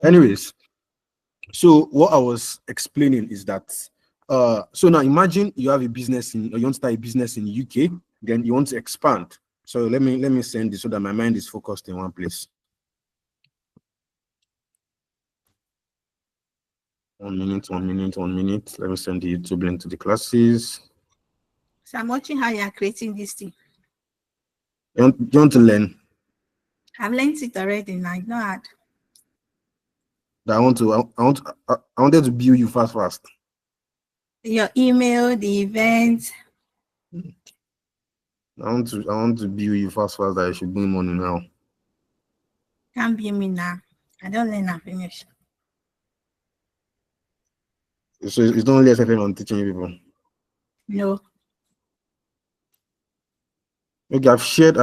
Anyways, so what I was explaining is that so now imagine you have a business in, or you want to start a business in UK, then you want to expand. So let me send this so that my mind is focused in one place. 1 minute, 1 minute, 1 minute. Let me send the YouTube link to the classes. So I'm watching how you are creating this thing. You want to learn? I've learned it already now. It's not hard. That I wanted to build you fast. Your email, the event. I want to build you fast that I should bring money now. Can't be me now. I don't learn and finish. So it's not only SFM on teaching people. No. Okay, I've shared the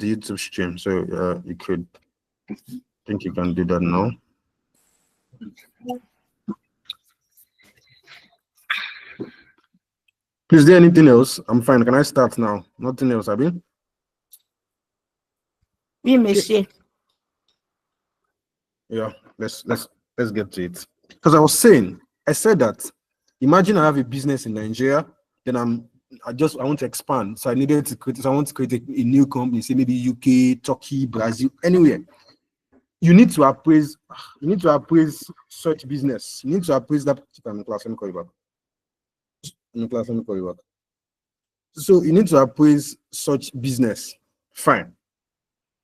YouTube stream, so you could, I think you can do that now. Is there anything else? I'm fine. Can I start now? Nothing else, Abi? We may share. Yeah, let's get to it. Because I said that imagine I have a business in Nigeria, then I want to expand. So I want to create a new company, say maybe UK, Turkey, Brazil, anywhere. You need to appraise such business. You need to appraise that. So you need to appraise such business. Fine.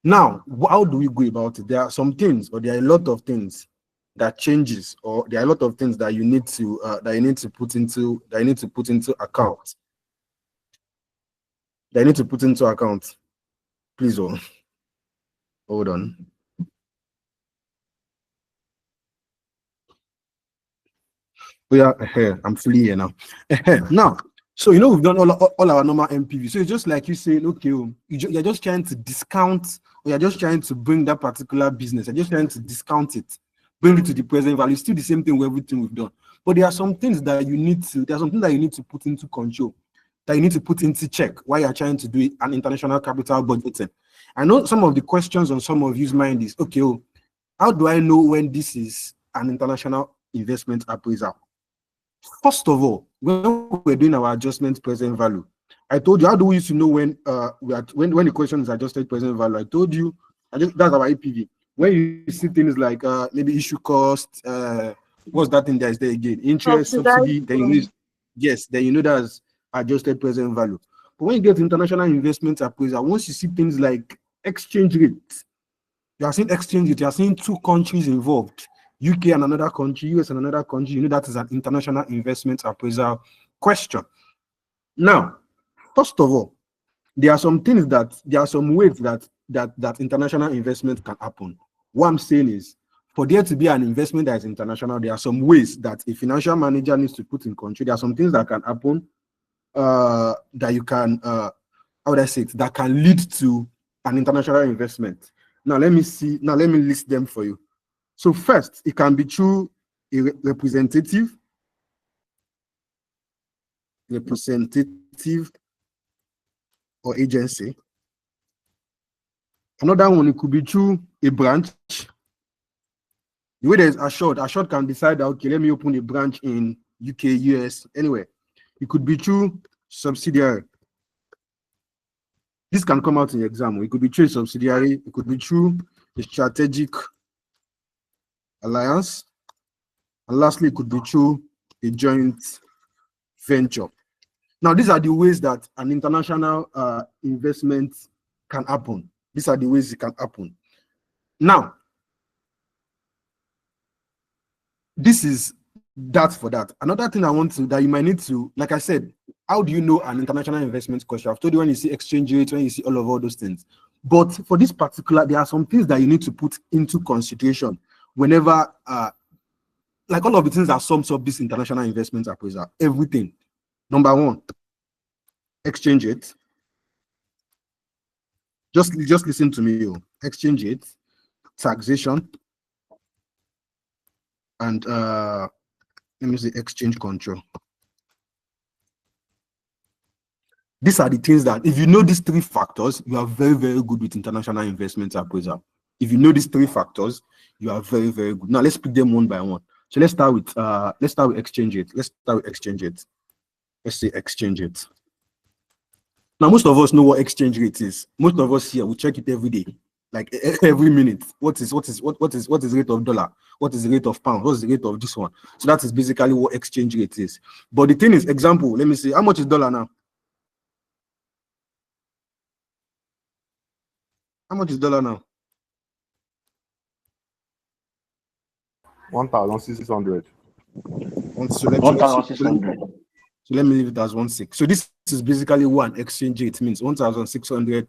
Now, how do we go about it? There are some things, or there are a lot of things that changes, or there are a lot of things that you need to put into account. Please hold on. We are here. I'm fully here now. Now, so we've done all our normal MPV. So it's just like you say, okay, you're just trying to discount, or you're just trying to bring that particular business. You're just trying to discount it, bring it to the present value. Still the same thing with everything we've done. But there are some things that you need to put into control, that you need to put into check while you're trying to do an international capital budgeting. I know some of the questions on some of you's mind is, okay, how do I know when this is an international investment appraisal? First of all, when we're doing our adjustment present value, I told you, how do we used to know when when the question is adjusted present value? I told you, that's our APV. When you see things like maybe issue cost, what's that thing that is there again? Interest, subsidy, then you know that's adjusted present value. But when you get international investment appraisal, once you see things like exchange rate, you are seeing exchange rate, you are seeing two countries involved. UK and another country, US and another country, you know that is an international investment appraisal question. Now, first of all, there are some ways that international investment can happen. What I'm saying is, for there to be an investment that is international, there are some ways that a financial manager needs to put in control. There are some things that can happen that you can, how would I say it, that can lead to an international investment. Now, let me list them for you. So first, it can be through a representative or agency. Another one, it could be through a branch. The way there's assured can decide that, okay, let me open a branch in UK, US, anywhere. It could be through subsidiary. This can come out in the exam. It could be through a subsidiary. It could be through a strategic alliance. And lastly, it could be through a joint venture. Now, these are the ways that an international investment can happen. These are the ways it can happen. Now, this is that for that. Another thing that you might need to, like I said, how do you know an international investment question? I've told you when you see exchange rates, when you see all those things. But for this particular, there are some things that you need to put into consideration whenever, like all of the things that sums up this international investment appraisal, everything. Number one, exchange rate. Just listen to me. Exchange rate, taxation, and let me say exchange control. These are the things that, if you know these three factors, you are very, very good with international investment appraisal. If you know these three factors, you are very, very good. Now let's pick them one by one. So let's start with exchange rate. Let's start with exchange rate. Let's say exchange rate. Now, most of us know what exchange rate is. Most of us here, we check it every day, like every minute. What is the rate of dollar? What is the rate of pound? What is the rate of this one? So that is basically what exchange rate is. But the thing is, example, let me see, how much is dollar now? How much is dollar now? 1,600. So 1,600. So let me leave it as 1.6. So this is basically what an exchange rate means. 1,600.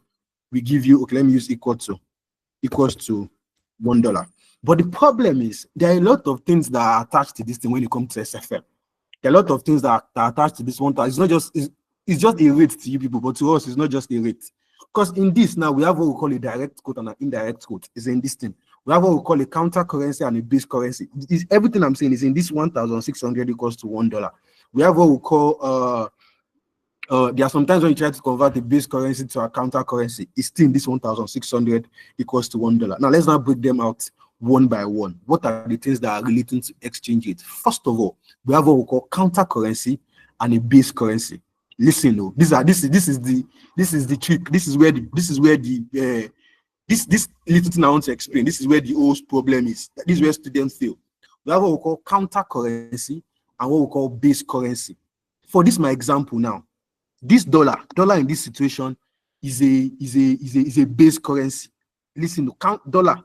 We give you, okay, let me use equals to $1. But the problem is there are a lot of things that are attached to this thing when it comes to SFL. There are a lot of things that are attached to this 1,000. It's not just it's just a rate to you people, but to us it's not just a rate. Because in this now we have what we call a direct quote and an indirect quote. Is in this thing. We have what we call a counter currency and a base currency. Everything I'm saying is in this 1,600 equals to $1. We have what we call there are sometimes when you try to convert the base currency to a counter currency, it's still in this 1,600 equals to $1. Now let's now break them out one by one. What are the things that are relating to exchange rate? First of all, we have what we call counter currency and a base currency. Listen, no, this is the trick. This little thing I want to explain. This is where the whole problem is. This is where students fail. We have what we call counter currency and what we call base currency. For this, my example now, this dollar in this situation is a base currency. Listen, count dollar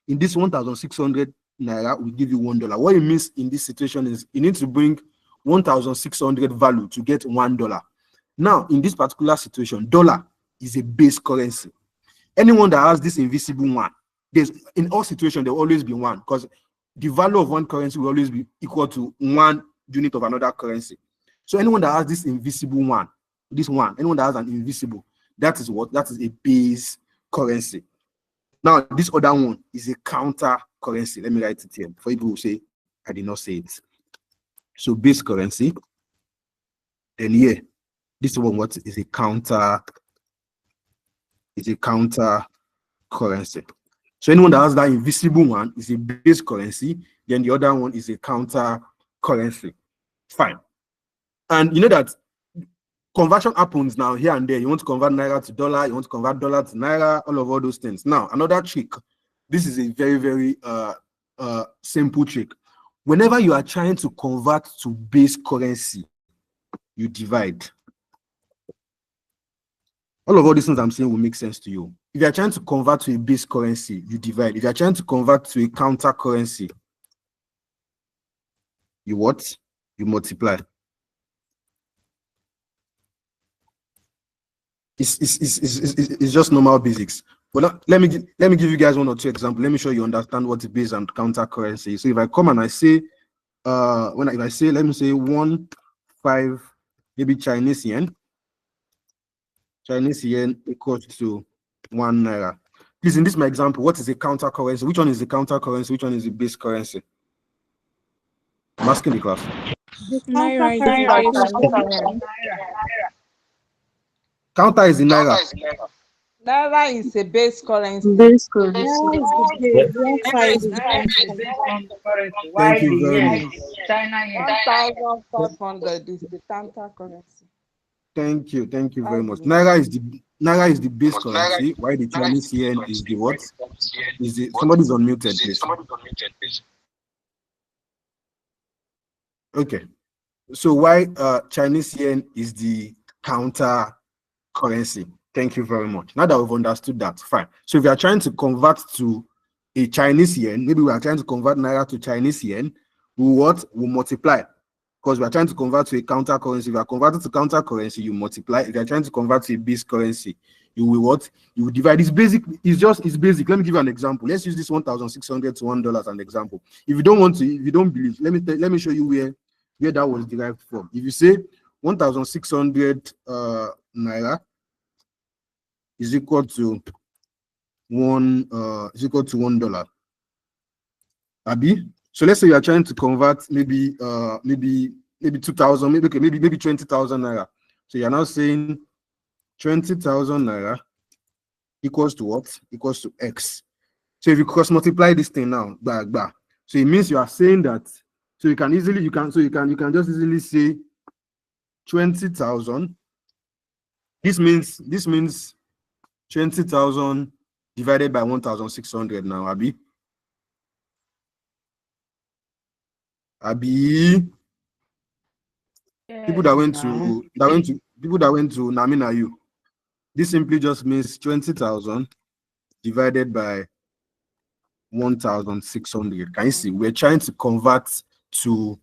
in this 1,600 naira will give you $1. What it means in this situation is you need to bring 1,600 value to get $1. Now, in this particular situation, dollar is a base currency. Anyone that has this invisible one, there's in all situations there will always be one, because the value of one currency will always be equal to one unit of another currency. So anyone that has this invisible one, anyone that has an invisible, that is what? That is a base currency. Now, this other one is a counter currency. Let me write it here for people who say I did not say it. So base currency, then here, this one what is a counter currency. So anyone that has that invisible one is a base currency, then the other one is a counter currency. Fine. And you know that conversion happens now here and there. You want to convert naira to dollar, you want to convert dollar to naira, all those things. Now, another trick. This is a very, very simple trick. Whenever you are trying to convert to base currency, you divide. All these things I'm saying will make sense to you. If you are trying to convert to a base currency, you divide. If you are trying to convert to a counter currency, you what? You multiply. It's just normal basics. But let me give you guys one or two examples. Let me show you understand what the base and counter currency is. So if I come and I say, if I say, let me say 1.5, maybe Chinese yen equals to 1 naira. Please, in this my example, what is a counter currency? Which one is the counter currency? Which one is the base currency? I'm asking the class. Naira is Counter is in naira. Naira is a base currency. Base currency. Thank you very much. China 1,500 is the counter currency. Thank you very much. Naira is the base currency. Why the Chinese yen is the what? Is the somebody's unmuted, please. Okay. So why Chinese yen is the counter currency? Thank you very much. Now that we've understood that, fine. So if you are trying to convert to a Chinese yen, maybe we are trying to convert naira to Chinese yen, we multiply. Because we are trying to convert to a counter currency. If you are converted to counter currency, you multiply. If you are trying to convert to a base currency, you will what? You will divide. It's basic. It's basic. Let me give you an example. Let's use this 1,600 to $1 as an example. If you don't want to, if you don't believe, let me show you where that was derived from. If you say 1,600 naira is equal to $1. Abi? So let's say you are trying to convert maybe 2,000, maybe 20,000 naira. So you're now saying 20,000 naira equals to what? Equals to X. So if you cross multiply this thing now, so it means you are saying that. So you can just easily say 20,000. This means 20,000 divided by 1,600 now, Abi. People that went to Namina you. This simply just means 20,000 divided by 1,600. Can you see? We're trying to convert to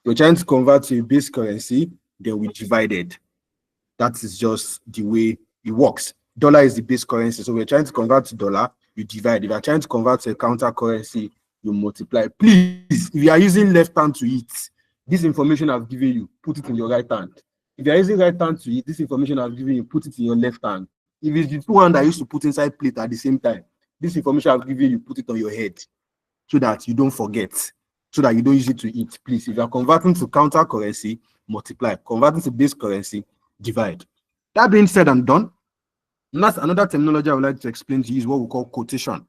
a base currency, then we divided. That is just the way it works. Dollar is the base currency, so we're trying to convert to dollar, you divide. If you're trying to convert to a counter currency, you multiply. Please, if you are using left hand to eat, this information I've given you, put it in your right hand. If you are using right hand to eat, this information I've given you, put it in your left hand. If it's the two hand that I used to put inside plate at the same time, this information I've given you, put it on your head so that you don't forget, so that you don't use it to eat. Please, if you are converting to counter currency, multiply. Converting to base currency, divide. That being said and done, and that's another terminology I would like to explain to you is what we call quotation.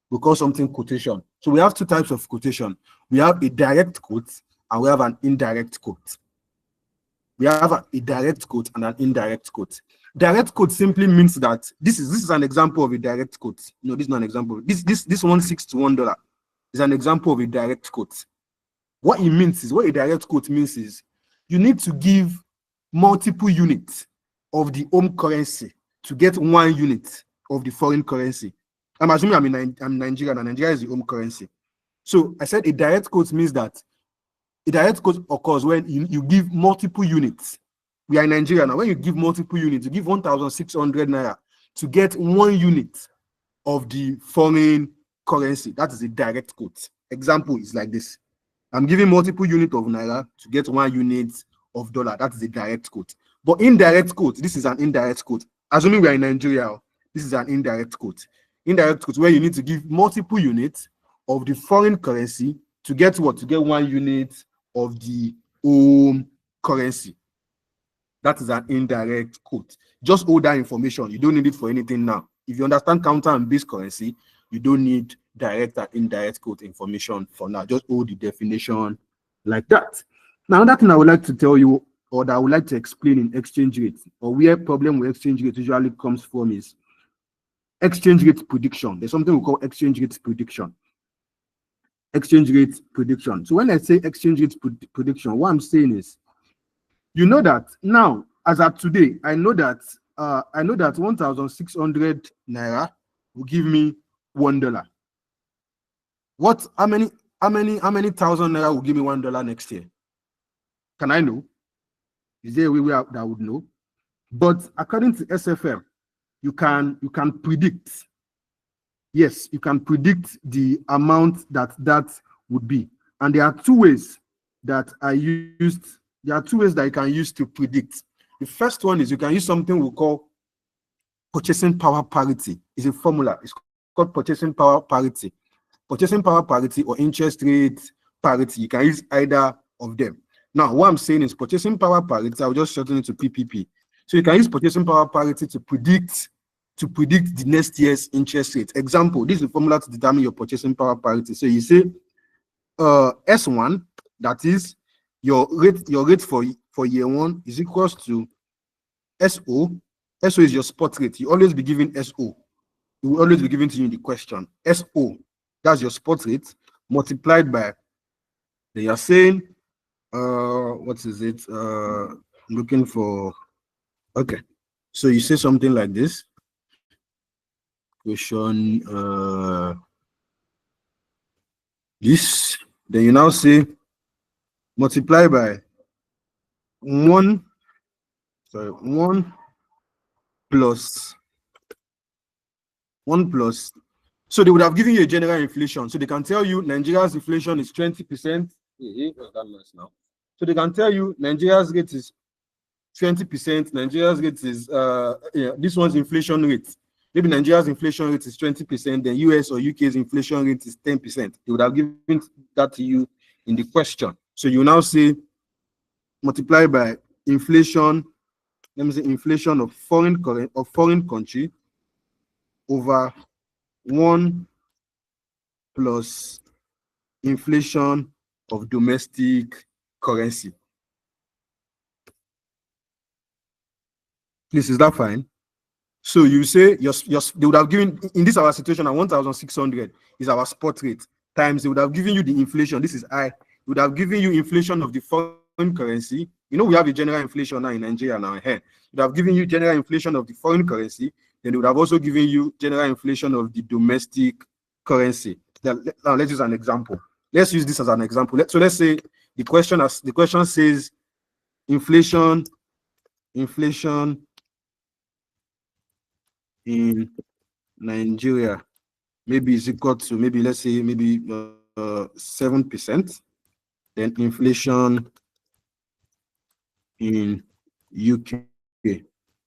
We call something quotation. So we have two types of quotation. We have a direct quote and we have an indirect quote. We have a direct quote and an indirect quote. Direct quote simply means that this is an example of a direct quote. No, this is not an example. This $1.6 to $1 is an example of a direct quote. What a direct quote means is you need to give multiple units of the home currency to get 1 unit of the foreign currency. I'm assuming I'm Nigerian, and Nigeria is the home currency. So I said a direct quote means that a direct quote occurs when you give multiple units. We are in Nigeria now. When you give multiple units, you give 1,600 naira to get 1 unit of the foreign currency. That is a direct quote. Example is like this. I'm giving multiple units of naira to get 1 unit of dollar. That is a direct quote. But indirect quote, this is an indirect quote. Assuming we are in Nigeria, this is an indirect quote. Indirect quote where you need to give multiple units of the foreign currency to get what? To get 1 unit of the home currency. That is an indirect quote. Just hold that information. You don't need it for anything now. If you understand counter and base currency, you don't need direct and indirect quote information for now. Just hold the definition like that. Now, another thing I would like to tell you, or that I would like to explain in exchange rate, or where problem with exchange rate usually comes from, is exchange rate prediction. There's something we call exchange rate prediction. Exchange rate prediction. So when I say exchange rate prediction, what I'm saying is, you know that now, as of today, I know that 1,600 naira will give me $1. How many thousand naira will give me $1 next year? Can I know? Is there a way that I would know? But according to SFM, you can predict. Yes, you can predict the amount that would be. And there are 2 ways that I used. There are 2 ways that you can use to predict. The first one is you can use something we call purchasing power parity. It's a formula. It's called purchasing power parity. Purchasing power parity or interest rate parity. You can use either of them. Now, what I'm saying is purchasing power parity, I'll just shorten it to PPP. So you can use purchasing power parity to predict the next year's interest rate. Example, this is the formula to determine your purchasing power parity. So you say S1, that is your rate for year 1 is equals to SO. SO is your spot rate. You always be given SO. It will always be given to you in the question. SO, that's your spot rate, multiplied by, they are saying, what is it? Looking for, okay. So you say something like this. Question, this, then you now say, multiply by 1 plus, so they would have given you a general inflation. So they can tell you Nigeria's inflation is 20%. Now. So they can tell you Nigeria's rate is 20%. Nigeria's rate is this one's inflation rate. Maybe Nigeria's inflation rate is 20%, then US or UK's inflation rate is 10%. They would have given that to you in the question. So you now say multiply by inflation, let me say inflation of foreign country over 1 plus inflation of domestic currency. Please, is that fine? So you say they would have given, in this our situation, 1,600 is our spot rate, times they would have given you the inflation. This is I would have given you inflation of the foreign currency. You know, we have a general inflation now in Nigeria now. Here, would have given you general inflation of the foreign currency. Then they would have also given you general inflation of the domestic currency. Now let's use an example. Let's use this as an example. So let's say the question says inflation in Nigeria maybe is equal to, maybe let's say maybe 7%. Then inflation in UK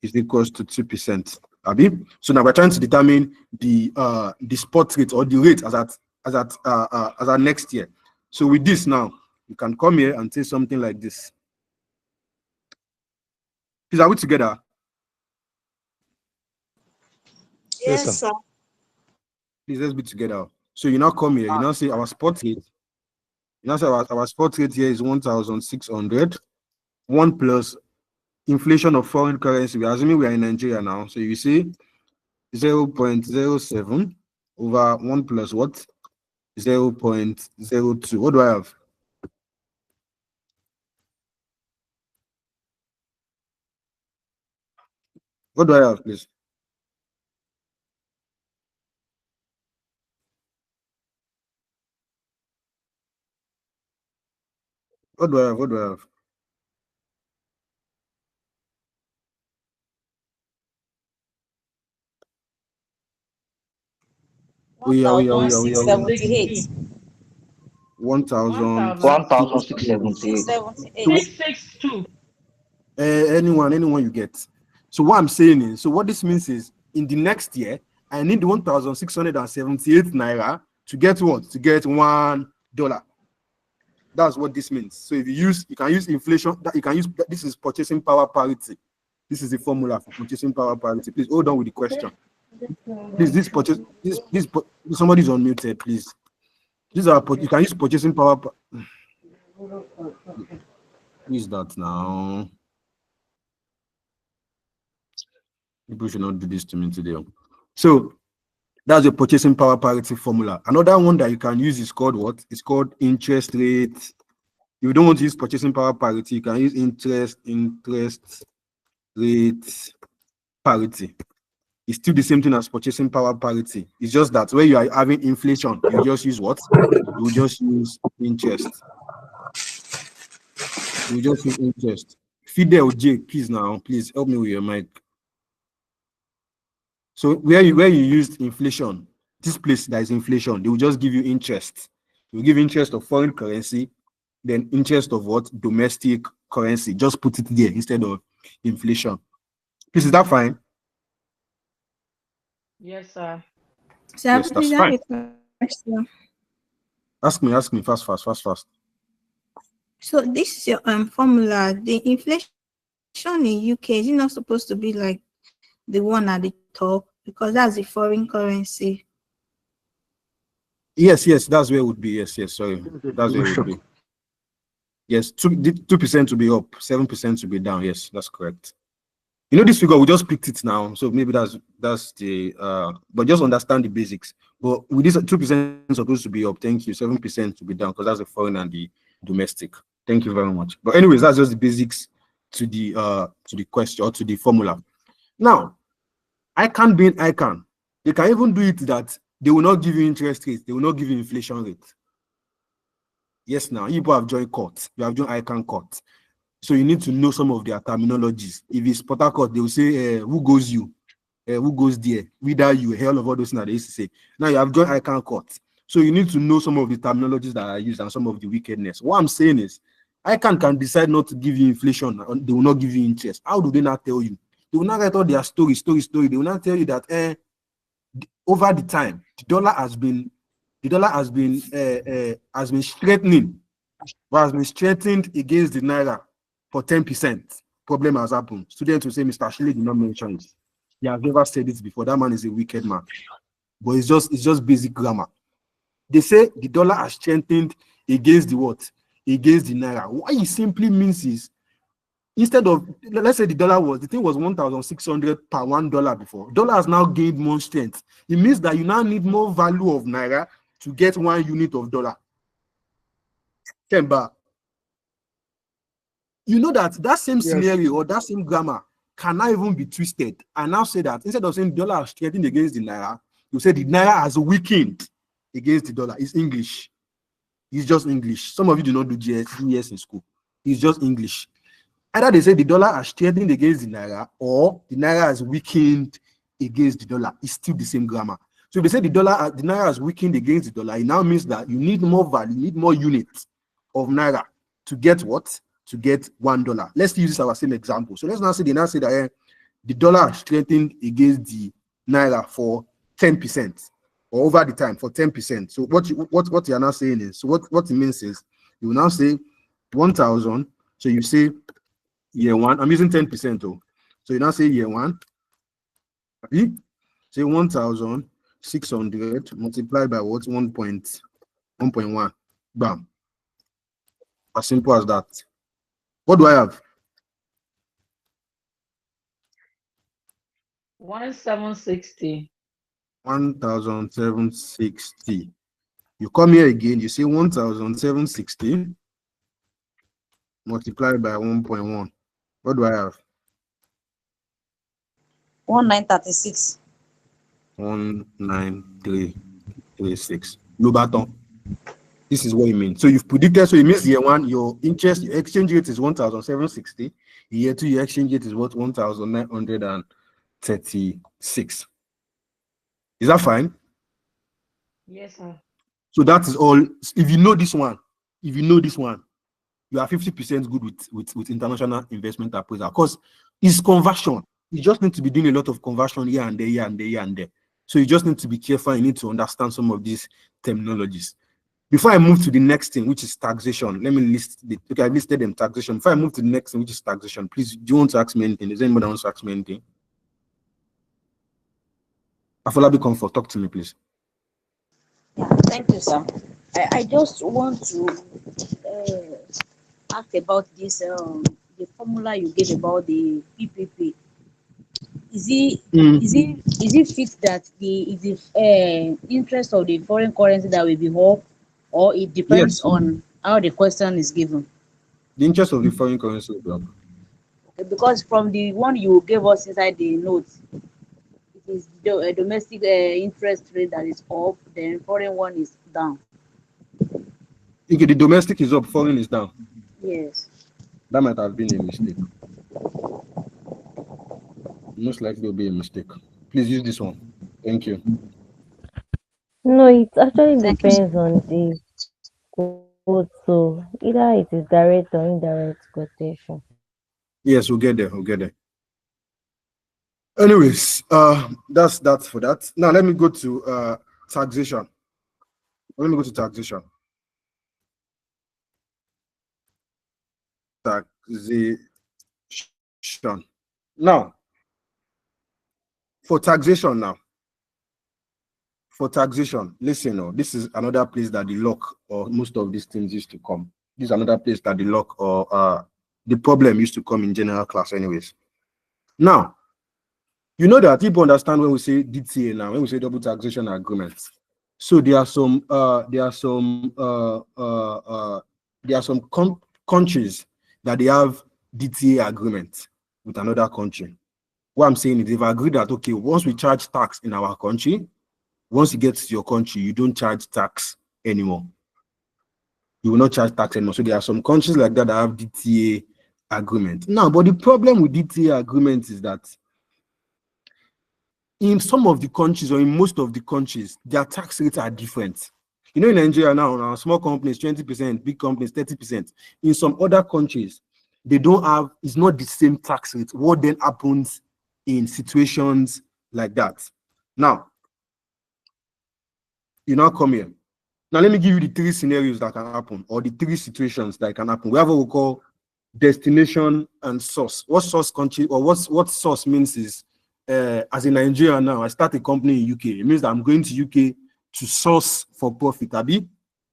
is equals to 2%. Abi? So now we're trying to determine the spot rate or the rate as at next year. So with this now, you can come here and say something like this. Please, are we together? Yes, sir. Please, let's be together. So you now come here, you now say our spot rate. You now say our spot rate here is 1,600. 1 plus inflation of foreign currency. We're assuming we are in Nigeria now. So you see 0.07 over 1 plus what? 0.02. What do I have? What do I have, please? What do I have? What do I have? We are. 1,678. 1,678. 662. Anyone you get. So what I'm saying is, so what this means is, in the next year, I need 1,678 naira to get what? To get $1. That's what this means. So if you can use inflation. This is purchasing power parity. This is the formula for purchasing power parity. Please hold on with the question. Please, somebody's unmuted, please. You can use purchasing power. Who is that now? People should not do this to me today. So that's the purchasing power parity formula. Another one that you can use is called what? It's called interest rate. If you don't want to use purchasing power parity, you can use interest rate parity. It's still the same thing as purchasing power parity. It's just that where you are having inflation, you just use what? You just use interest. You just use interest. Fidel J, please help me with your mic. So where you used inflation, this place that is inflation, they will just give you interest. They will give interest of foreign currency, then interest of what? Domestic currency. Just put it there instead of inflation. Please, is that fine? Yes, sir. So Yes, please that's have fine. a question. Ask me, fast. So this is your formula. The inflation in UK, is it not supposed to be like the one at the top, because that's the foreign currency? Yes, that's where it would be. Yes, sorry. That's where it would be. Yes, 2% to be up, 7% to be down. Yes, that's correct. You know, this figure, we just picked it now. So maybe that's the but just understand the basics. But with this 2% supposed to be up, thank you. 7% to be down, because that's the foreign and the domestic. Thank you very much. But anyways, that's just the basics to the question or to the formula. Now, ICAN being ICAN, they can even do it that they will not give you interest rates, they will not give you inflation rate. Yes, now you have joined court, you have joined ICAN court. So you need to know some of their terminologies. If it's Port Harcourt, they will say, who goes you? Who goes there? Without you, hell of all those things that they used to say. Now you have joined ICAN court. So you need to know some of the terminologies that are used and some of the wickedness. What I'm saying is, ICAN can decide not to give you inflation, and they will not give you interest. How do they not tell you? They will not write all their story. They will not tell you that over the time, the dollar has been strengthening, but has been strengthened against the naira for 10%. Problem has happened. Students will say, Mr. Shirley did not mention it. He has never said it before. That man is a wicked man. but it's just basic grammar. They say the dollar has strengthened against the what? Against the naira. What it simply means is, instead of, let's say the thing was 1,600 per $1 before. Dollar has now gained more strength. It means that you now need more value of naira to get 1 unit of dollar. Kemba, you know that same scenario or that same grammar cannot even be twisted. And now say that instead of saying dollar has strengthened against the naira, you say the naira has weakened against the dollar. It's English. It's just English. Some of you do not do GS in school. It's just English. Either they say the dollar has strengthened against the naira or the naira has weakened against the dollar. It's still the same grammar. So if they say the naira has weakened against the dollar, it now means that you need more value, you need more units of naira to get what? To get $1. Let's use this our same example. So let's now say that the dollar has strengthened against the naira for 10% or over the time for 10%. So what you are now saying is, so what it means is you will now say 1,000. So you say year one. I'm using 10% though. So you now say year one. Say 1,600 multiplied by what? 1.1. Bam. As simple as that. What do I have? 1,760. 1,760. You come here again, you say 1,760 multiplied by 1.1. What do I have? 1,936. 1,9336. No baton. This is what it means. So you've predicted, so it means year one, your exchange rate is 1,760. Year two, your exchange rate is what? 1,936. Is that fine? Yes, sir. So that is all. If you know this one, you are 50% good with international investment appraisal, because it's conversion. You just need to be doing a lot of conversion here and there. So you just need to be careful. You need to understand some of these terminologies. Before I move to the next thing, which is taxation, let me list the, okay, I listed them, taxation. Before I move to the next thing, which is taxation, please, do you want to ask me anything? Is there anybody that wants to ask me anything? Afolabi Comfort, talk to me, please. Yeah, thank you, sir. I just want to ask about this, the formula you gave about the PPP. Is it fixed that the interest of the foreign currency that will be up, or it depends Yes. on how the question is given? The interest of the foreign currency will be up. Okay, because from the one you gave us inside the notes, it is the domestic interest rate that is up, then foreign one is down. Okay, the domestic is up, foreign is down. Yes. That might have been a mistake. Most likely will be a mistake. Please use this one. Thank you. No, it actually Thank you, depends on the quote. So either it is direct or indirect quotation. Yes, we'll get there. Anyways, that's for that. Now let me go to taxation. Taxation. Now, for taxation, listen, this is another place that the lock or most of these things used to come. This is another place that the lock or the problem used to come in general class anyways. Now, you know that people understand when we say DTA now, when we say double taxation agreements. So there are some countries that they have DTA agreement with another country. What I'm saying is they've agreed that, okay, once we charge tax in our country, once you get to your country, you don't charge tax anymore. You will not charge tax anymore. So there are some countries like that that have DTA agreement. Now, but the problem with DTA agreements is that in some of the countries or in most of the countries, their tax rates are different. You know, in Nigeria now, small companies, 20%, big companies, 30%. In some other countries, they don't have, it's not the same tax rate. What then happens in situations like that? Now, you now come here. Now, let me give you the 3 scenarios that can happen, or the 3 situations that can happen. We have what we call destination and source. What source country, or what source means is as a Nigerian now, I start a company in UK. It means that I'm going to UK to source for profit. Abi,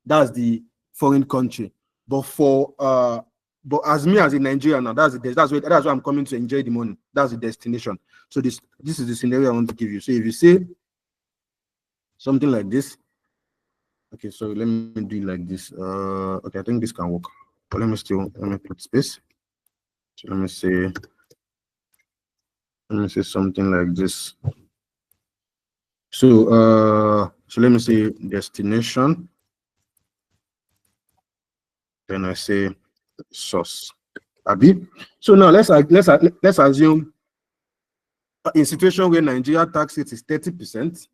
that's the foreign country. But as me as a Nigerian now, that's where I'm coming to enjoy the money. That's the destination. So this is the scenario I want to give you. So if you say something like this, okay, so let me do it like this. Okay, I think this can work. But let me put space. So let me say something like this. So let me say destination. Then I say source. Abi. So now let's assume in situation where Nigeria tax rate is 30%,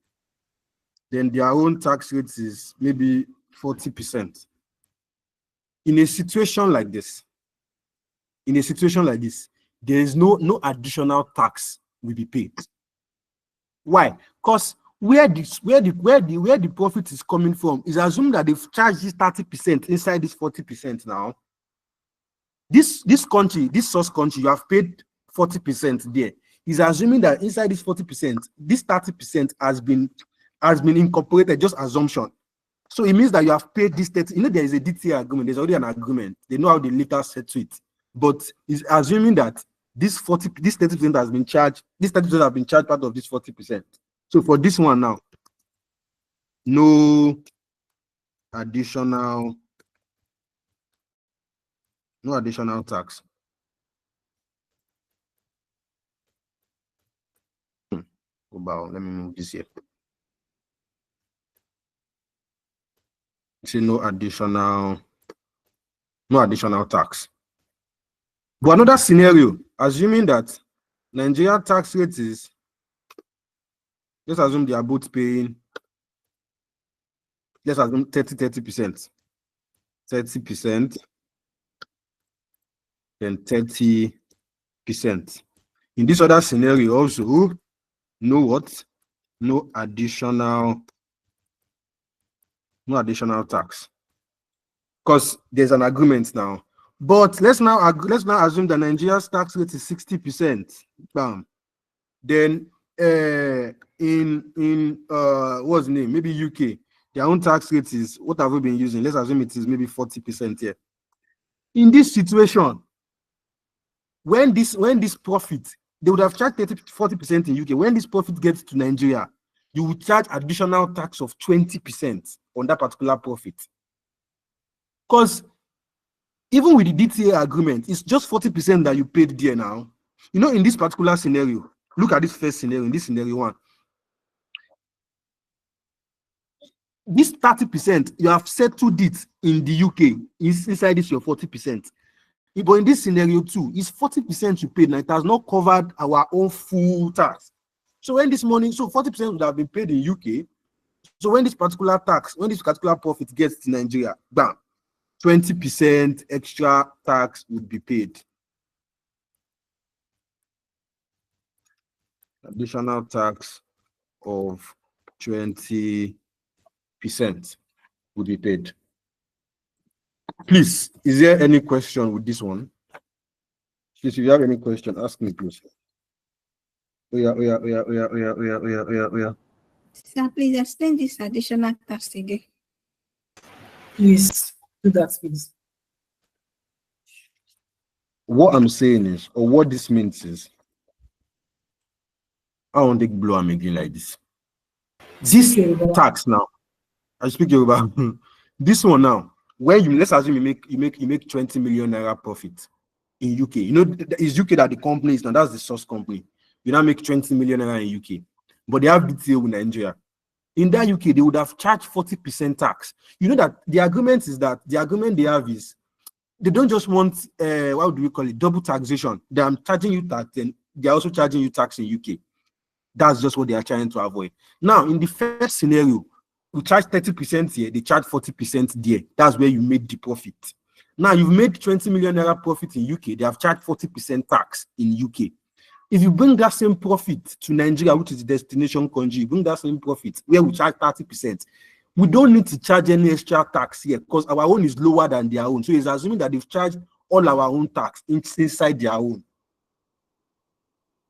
then their own tax rate is maybe 40%. In a situation like this, there is no additional tax will be paid. Why? Because where the profit is coming from is assumed that they've charged this 30% inside this 40% now. This country, this source country, you have paid 40% there. Is assuming that inside this 40%, this 30% has been incorporated, just assumption. So it means that you have paid this 30. You know, there is a DTA agreement, there's already an agreement. They know how they later settle it. But it's assuming that this 30% has been charged, this 30% has been charged part of this 40%. So for this one now, no additional tax. Let me move this here. See, no additional tax. But another scenario, assuming that Nigeria tax rate is, let's assume they are both paying, let's assume 30%. 30%, then 30%. In this other scenario also, no additional tax, because there's an agreement now. But let's now assume that Nigeria's tax rate is 60%. Bam. Then in what's the name? Maybe UK, their own tax rate is, what have we been using? Let's assume it is maybe 40% here. In this situation, when this profit, they would have charged 40% in UK. When this profit gets to Nigeria, you will charge additional tax of 20% on that particular profit. Because even with the DTA agreement, it's just 40% that you paid there now. You know, in this particular scenario, look at this first scenario, in this scenario one. This 30%, you have settled it in the UK. Inside this, your 40%. But in this scenario too, it's 40% you paid. Now it has not covered our own full tax. So when this money, so 40% would have been paid in UK. So when this particular profit gets to Nigeria, bam, 20% extra tax would be paid. Additional tax of 20% would be paid. Please, is there any question with this one? Please, if you have any question, ask me, please. Oh yeah. Sir, please explain this additional tax again. Please do that, please. What I'm saying is, or what this means is, I don't think blow am again like this. This tax now, I speak Yoruba. This one now, where let's assume you make 20 million naira profit in UK. You know, it's UK that the company is now, that's the source company. You now make 20 million naira in UK, but they have DTA with Nigeria. In that UK, they would have charged 40% tax. You know that the agreement they have is, they don't just want what do we call it, double taxation. They are charging you tax, and they are also charging you tax in UK. That's just what they are trying to avoid. Now, in the first scenario, we charge 30% here, they charge 40% there. That's where you made the profit. Now, you've made 20 million naira profit in UK, they have charged 40% tax in UK. If you bring that same profit to Nigeria, which is the destination country, you bring that same profit where we charge 30%, we don't need to charge any extra tax here because our own is lower than their own. So it's assuming that they've charged all our own tax inside their own.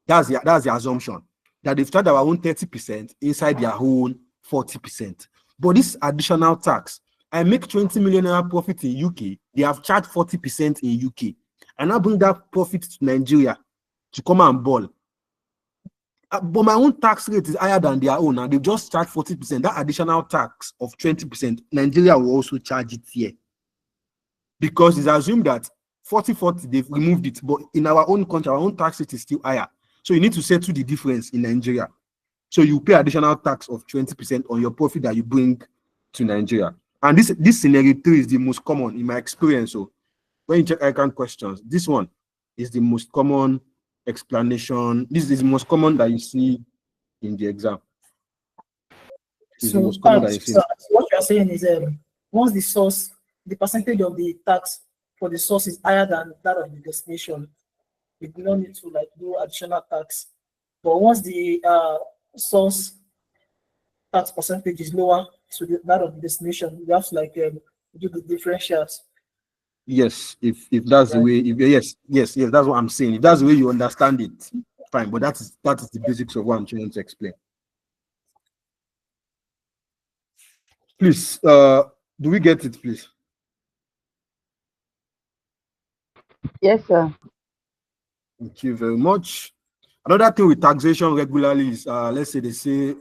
That's the assumption. that they've charged our own 30% inside their own 40%. But this additional tax, I make 20 million naira profit in UK, they have charged 40% in UK. And I bring that profit to Nigeria to come and ball. But my own tax rate is higher than their own, and they've just charged 40%. That additional tax of 20%, Nigeria will also charge it here. Because it's assumed that 40-40, they've removed it, but in our own country, our own tax rate is still higher. So you need to settle the difference in Nigeria. So you pay additional tax of 20% on your profit that you bring to Nigeria. And this scenario 3 is the most common in my experience. So when you check ICANN questions, this one is the most common explanation. This is the most common that you see in the exam. So what you are saying is once the source, the percentage of the tax for the source is higher than that of the destination, we do not need to like do additional tax. But once the source tax percentage is lower to that of the destination, we have to like do the differentials. Yes, if that's the way, yes, that's what I'm saying. If that's the way you understand it, fine. But that is the basics of what I'm trying to explain. Please, do we get it, please? Yes, sir. Thank you very much. Another thing with taxation regularly is, let's say they say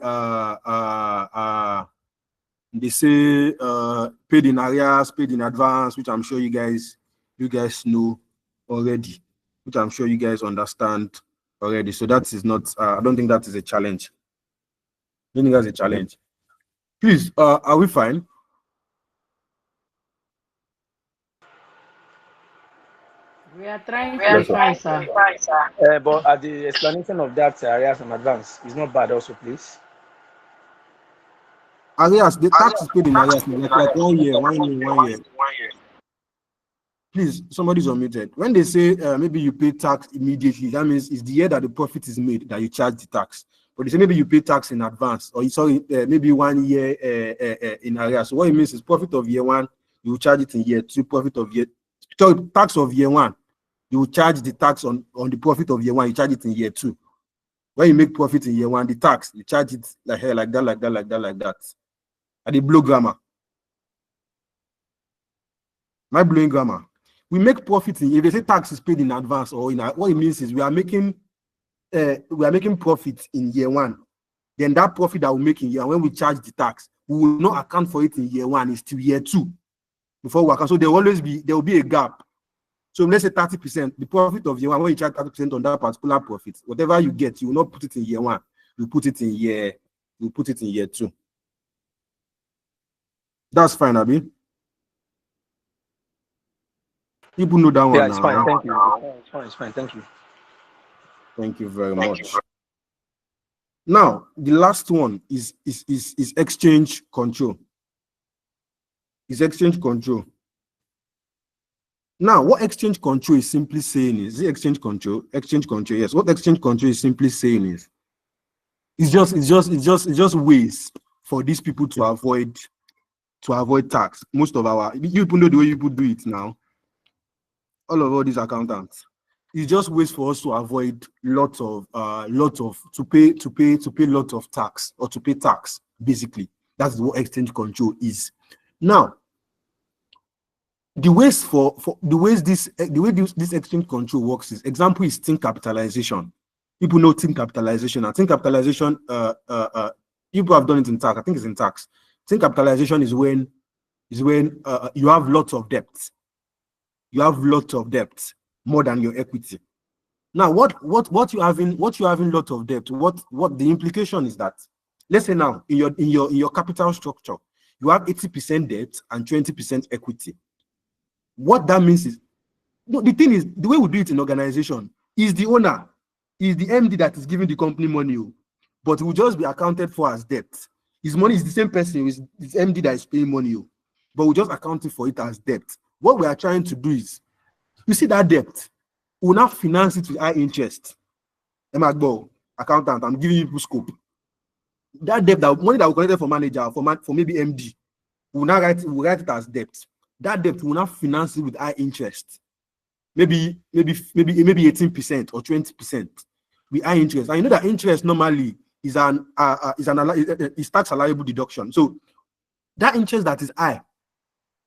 paid in arrears, paid in advance, which I'm sure you guys know already, which I'm sure you guys understand already. So that is not, I don't think that is a challenge. I don't think that's a challenge. Please, are we fine? We are trying to be fine, sir. But at the explanation of that arrears and advance is not bad also, please. Arrears, the tax is paid in arrears, like 1 year, 1 year. Please, somebody's unmuted. When they say maybe you pay tax immediately, that means it's the year that the profit is made that you charge the tax. But they say maybe you pay tax in advance, or maybe 1 year in arrears. So what it means is profit of year 1, you charge it in year 2, tax of year 1, you charge the tax on the profit of year 1, you charge it in year 2. When you make profit in year 1, the tax, you charge it like that. And they blow grammar. Am I blowing grammar? We make profit if they say tax is paid in advance, or what it means is we are making profit in year 1. Then that profit that we make in year, when we charge the tax, we will not account for it in year 1. It's till year 2 before we account. So there will be a gap. So let's say 30%, the profit of year 1, when you charge 30% on that particular profit, whatever you get, you will not put it in year 1. You put it in year 2. That's fine, Abi. People know that one. Yeah, it's fine. Thank you. It's fine. Thank you. Thank you very much. Now, the last one is exchange control. Is exchange control. Now, what exchange control is simply saying is exchange control. Exchange control, yes. What exchange control is simply saying is it's just ways for these people to avoid tax. Most of you people know the way people do it now. All these accountants. It's just ways for us to avoid to pay lots of tax, or to pay tax. Basically, that's what exchange control is. Now, the way this exchange control works is, example is think capitalization. People know think capitalization. I think capitalization. People have done it in tax. I think it's in tax. Think capitalization is when you have lots of debt. You have lots of debt, more than your equity. Now, what you having lots of debt? What the implication is that, let's say now in your capital structure, you have 80% debt and 20% equity. What that means is, the thing is, the way we do it in organization is the owner, is the MD that is giving the company money, but it will just be accounted for as debt. His money is the same person, is MD that is paying money, but we just accounting for it as debt. What we are trying to do is, you see that debt, we will not finance it with high interest. Accountant, I'm giving you scope. That debt, that money that we collected for manager, for maybe MD, we will write it as debt. That debt will not finance it with high interest. Maybe 18% or 20%. with high interest. And you know that interest normally is is tax allowable deduction. So that interest that is high,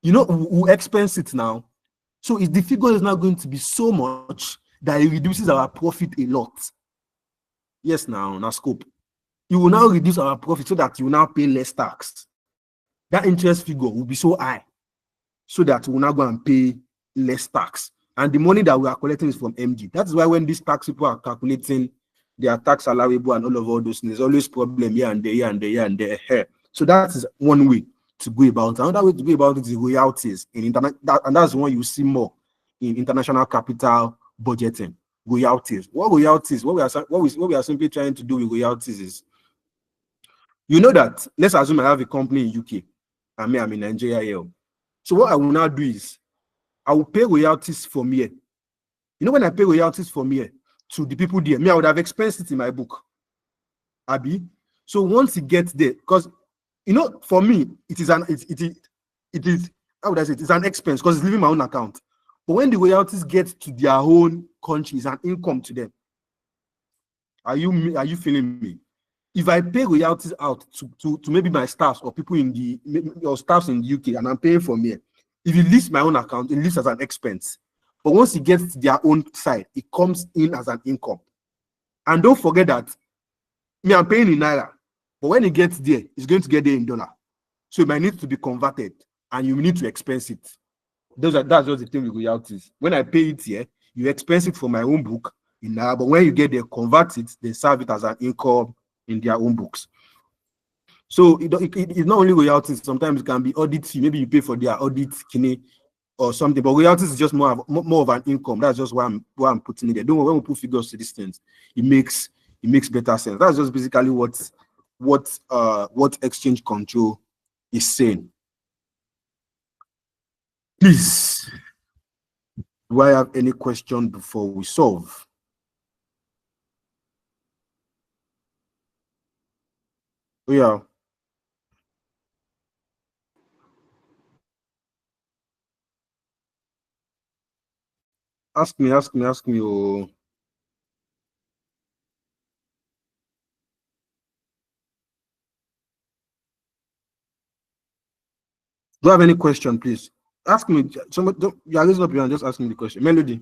you know, we expense it now. So the figure is not going to be so much that it reduces our profit a lot. Yes, now scope. You will now reduce our profit so that you will now pay less tax. That interest figure will be so high so that we will now go and pay less tax. And the money that we are collecting is from MG. That is why when these tax people are calculating their tax allowable and all those things, there's always problem here and there, here and there, here and there. Here. So that is one way to go about it. Another way to go about it is royalties in internet, and that's the one you see more in international capital budgeting. Royalties. What royalties? What we are simply trying to do with royalties is, you know that, let's assume I have a company in UK and me, I'm in Nigeria here. So what I will now do is I will pay royalties from here. You know, when I pay royalties from here to the people there, me, I would have expensed it in my book. Abi. So once it gets there, because you know, for me, it is how would I say it? It's an expense because it's leaving my own account. But when the royalties get to their own country, it's an income to them. Are you feeling me? If I pay royalties out to maybe my staffs or people in the or staffs in the UK and I'm paying from here, if it leaves my own account, it leaves as an expense. But once it gets to their own side, it comes in as an income. And don't forget that me, I'm paying in Naira. But when it gets there, it's going to get there in dollar. So it might need to be converted and you need to expense it. That's just the thing with royalties. When I pay it here, you expense it from my own book in Naira. But when you get there, convert it, they serve it as an income in their own books. So it's not only royalties. Sometimes it can be audit fee. Maybe you pay for their audit kine or something. But royalties is just more of an income. That's just why I'm putting it there. Don't worry, when we put figures to these things, it makes better sense. That's just basically what exchange control is saying. Please, do I have any question before we solve? Yeah. Ask me. Oh. Do you have any question, please? Ask me. Somebody, you are raising up your hand, just ask me the question. Melody.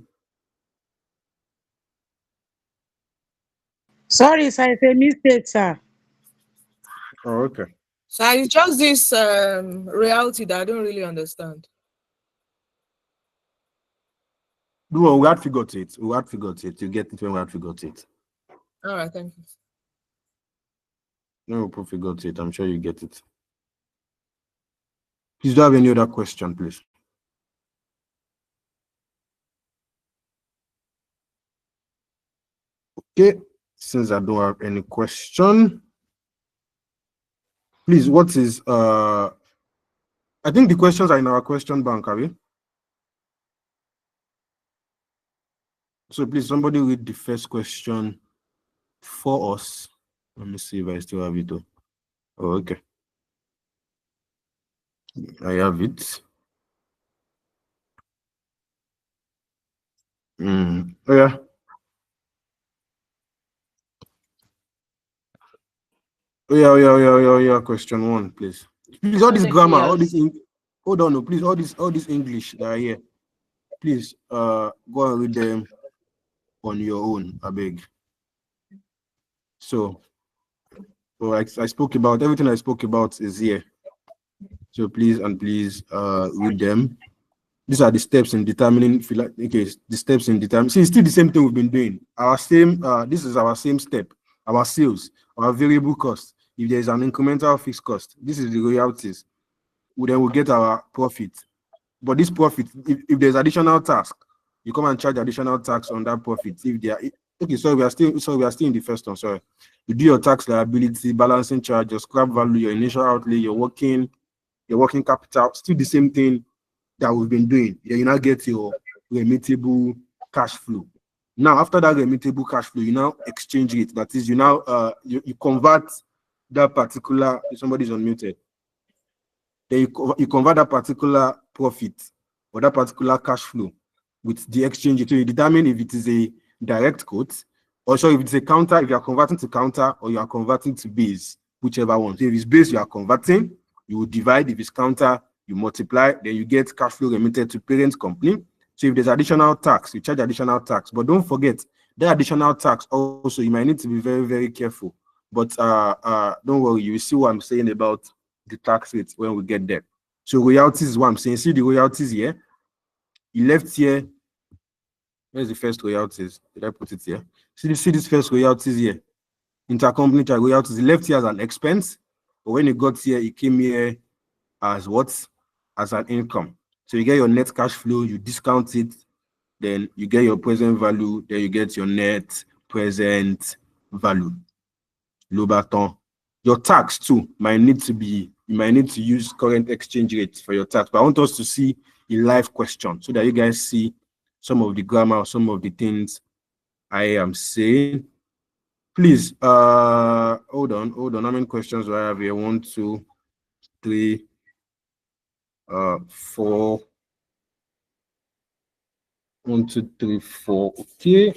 Sorry, sir, it's a mistake, sir. Oh, okay. So it's just this reality that I don't really understand. No, we had figured it. You get it when we had figured it. All right, thank you. No, we figured it. I'm sure you get it. Please, do you have any other question, please? Okay, since I don't have any question, please, what is I think the questions are in our question bank, are we? So please, somebody read the first question for us. Let me see if I still have it. Oh, okay. I have it. Oh, yeah. Oh, yeah. Question 1, please. Please, all this grammar, all this hold on, no, please, all this English that are here. Please, go and read them on your own, I beg. So I spoke about everything I spoke about is here. So please read them. These are the steps in determining. Okay, the steps in determining. See, it's still the same thing we've been doing. This is our same step. Our sales, our variable cost. If there is an incremental fixed cost, this is the royalties. Then we'll get our profit. But this profit, if there's additional task, you come and charge additional tax on that profit. If they are okay, so we are still in the first one. Sorry, you do your tax liability, balancing charge, your scrap value, your initial outlay, your working capital. Still the same thing that we've been doing. Yeah, you now get your remittable cash flow. Now, after that remittable cash flow, you now exchange it. That is, you now you convert that particular. Somebody's unmuted. Then you convert that particular profit or that particular cash flow with the exchange. So you determine if it is a direct quote Or so if it's a counter, if you are converting to counter or you are converting to base, whichever one. So if it's base, you are converting, you will divide. If it's counter, you multiply, then you get cash flow remitted to parent company. So if there's additional tax, you charge additional tax. But don't forget, that additional tax also, you might need to be very, very careful. But don't worry, you will see what I'm saying about the tax rates when we get there. So royalties is what I'm saying. See the royalties here. You left here. Where's the first royalties? Did I put it here? See this first royalties here. Intercompany charge royalties. Left here as an expense, but when it got here, it came here as what? As an income. So you get your net cash flow, you discount it, then you get your present value, then you get your net present value. Lobaton. Your tax too might need to be, you might need to use current exchange rate for your tax. But I want us to see a live question so that you guys see some of the grammar, some of the things I am saying. Please, hold on. How many questions do I have here? 1, 2, 3, 4. 1, 2, 3, 4. Okay.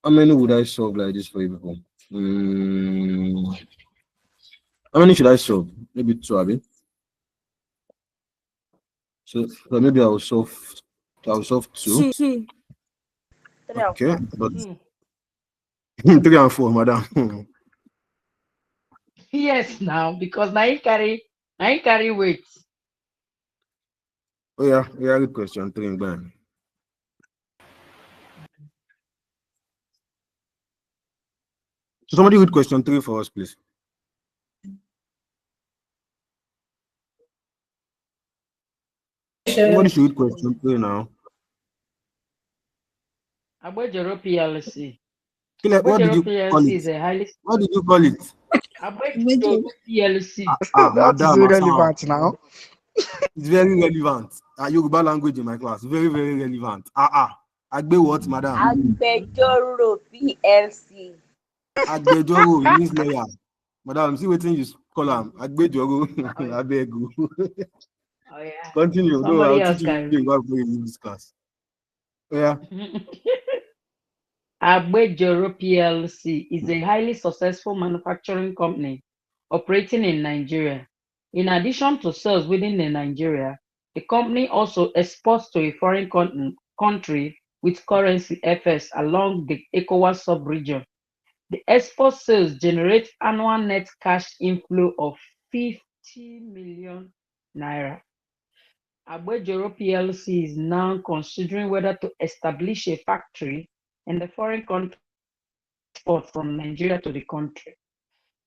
How many would I solve like this for you people? How many should I solve? Maybe 2, Abby. So maybe I will solve 2. Two. Okay, but 3 and 4, madam. Yes, now because now you carry weight. Oh yeah, good question. 3 bang. So somebody with question 3 for us, please. Somebody should read question 3 now. Abojoro PLC. What did you call PLC it? is a highly. What did you call it? Abojoro PLC. That is Madam, irrelevant now. it's very relevant. Yoruba language in my class, very, very relevant. Agbe what, madam? Agbẹjọ́rò PLC. Agbejoro means lawyer. Madam, see what you call him. Agbejoro. I beg you. Oh yeah. Continue. No, Somebody I'll else teach you how to use this class. Yeah. Abojoro PLC is a highly successful manufacturing company operating in Nigeria. In addition to sales within Nigeria, the company also exports to a foreign country with currency FS along the ECOWAS sub-region. The export sales generate annual net cash inflow of 50 million naira. Abojoro PLC is now considering whether to establish a factory in the foreign country export from Nigeria to the country.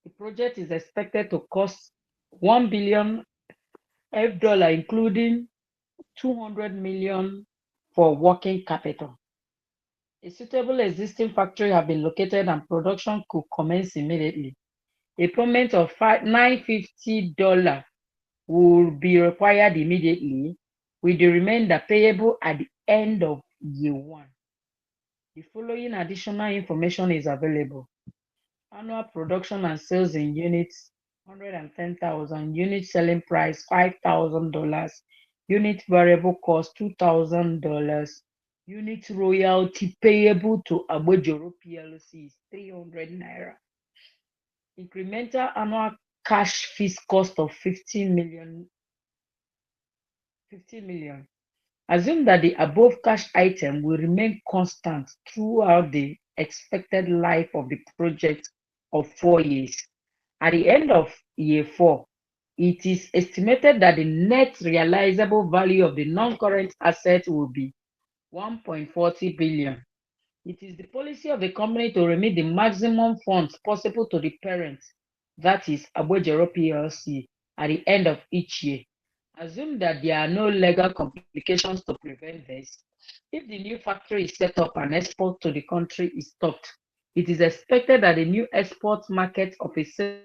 The project is expected to cost $1 billion, including 200 million for working capital. A suitable existing factory has been located and production could commence immediately. A payment of $950 will be required immediately, with the remainder payable at the end of year 1. The following additional information is available. Annual production and sales in units, 110,000. Unit selling price, $5,000. Unit variable cost, $2,000. Unit royalty payable to Abojoro PLC is 300 naira. Incremental annual cash fees cost of 15 million. Assume that the above cash item will remain constant throughout the expected life of the project of 4 years. At the end of year 4, it is estimated that the net realizable value of the non-current asset will be 1.40 billion. It is the policy of the company to remit the maximum funds possible to the parent, that is Abojoro PLC, at the end of each year. Assume that there are no legal complications to prevent this. If the new factory is set up and export to the country is stopped, it is expected that the new export market of a sales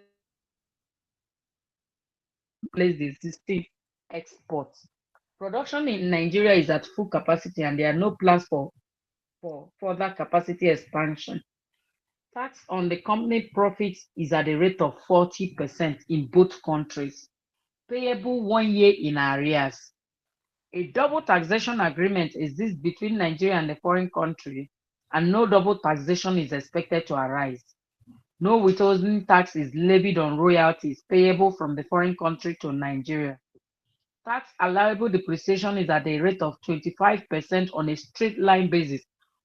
place the existing exports. Production in Nigeria is at full capacity and there are no plans for further capacity expansion. Tax on the company profits is at a rate of 40% in both countries, payable 1 year in arrears. A double taxation agreement exists between Nigeria and the foreign country, and no double taxation is expected to arise. No withholding tax is levied on royalties payable from the foreign country to Nigeria. Tax allowable depreciation is at a rate of 25% on a straight line basis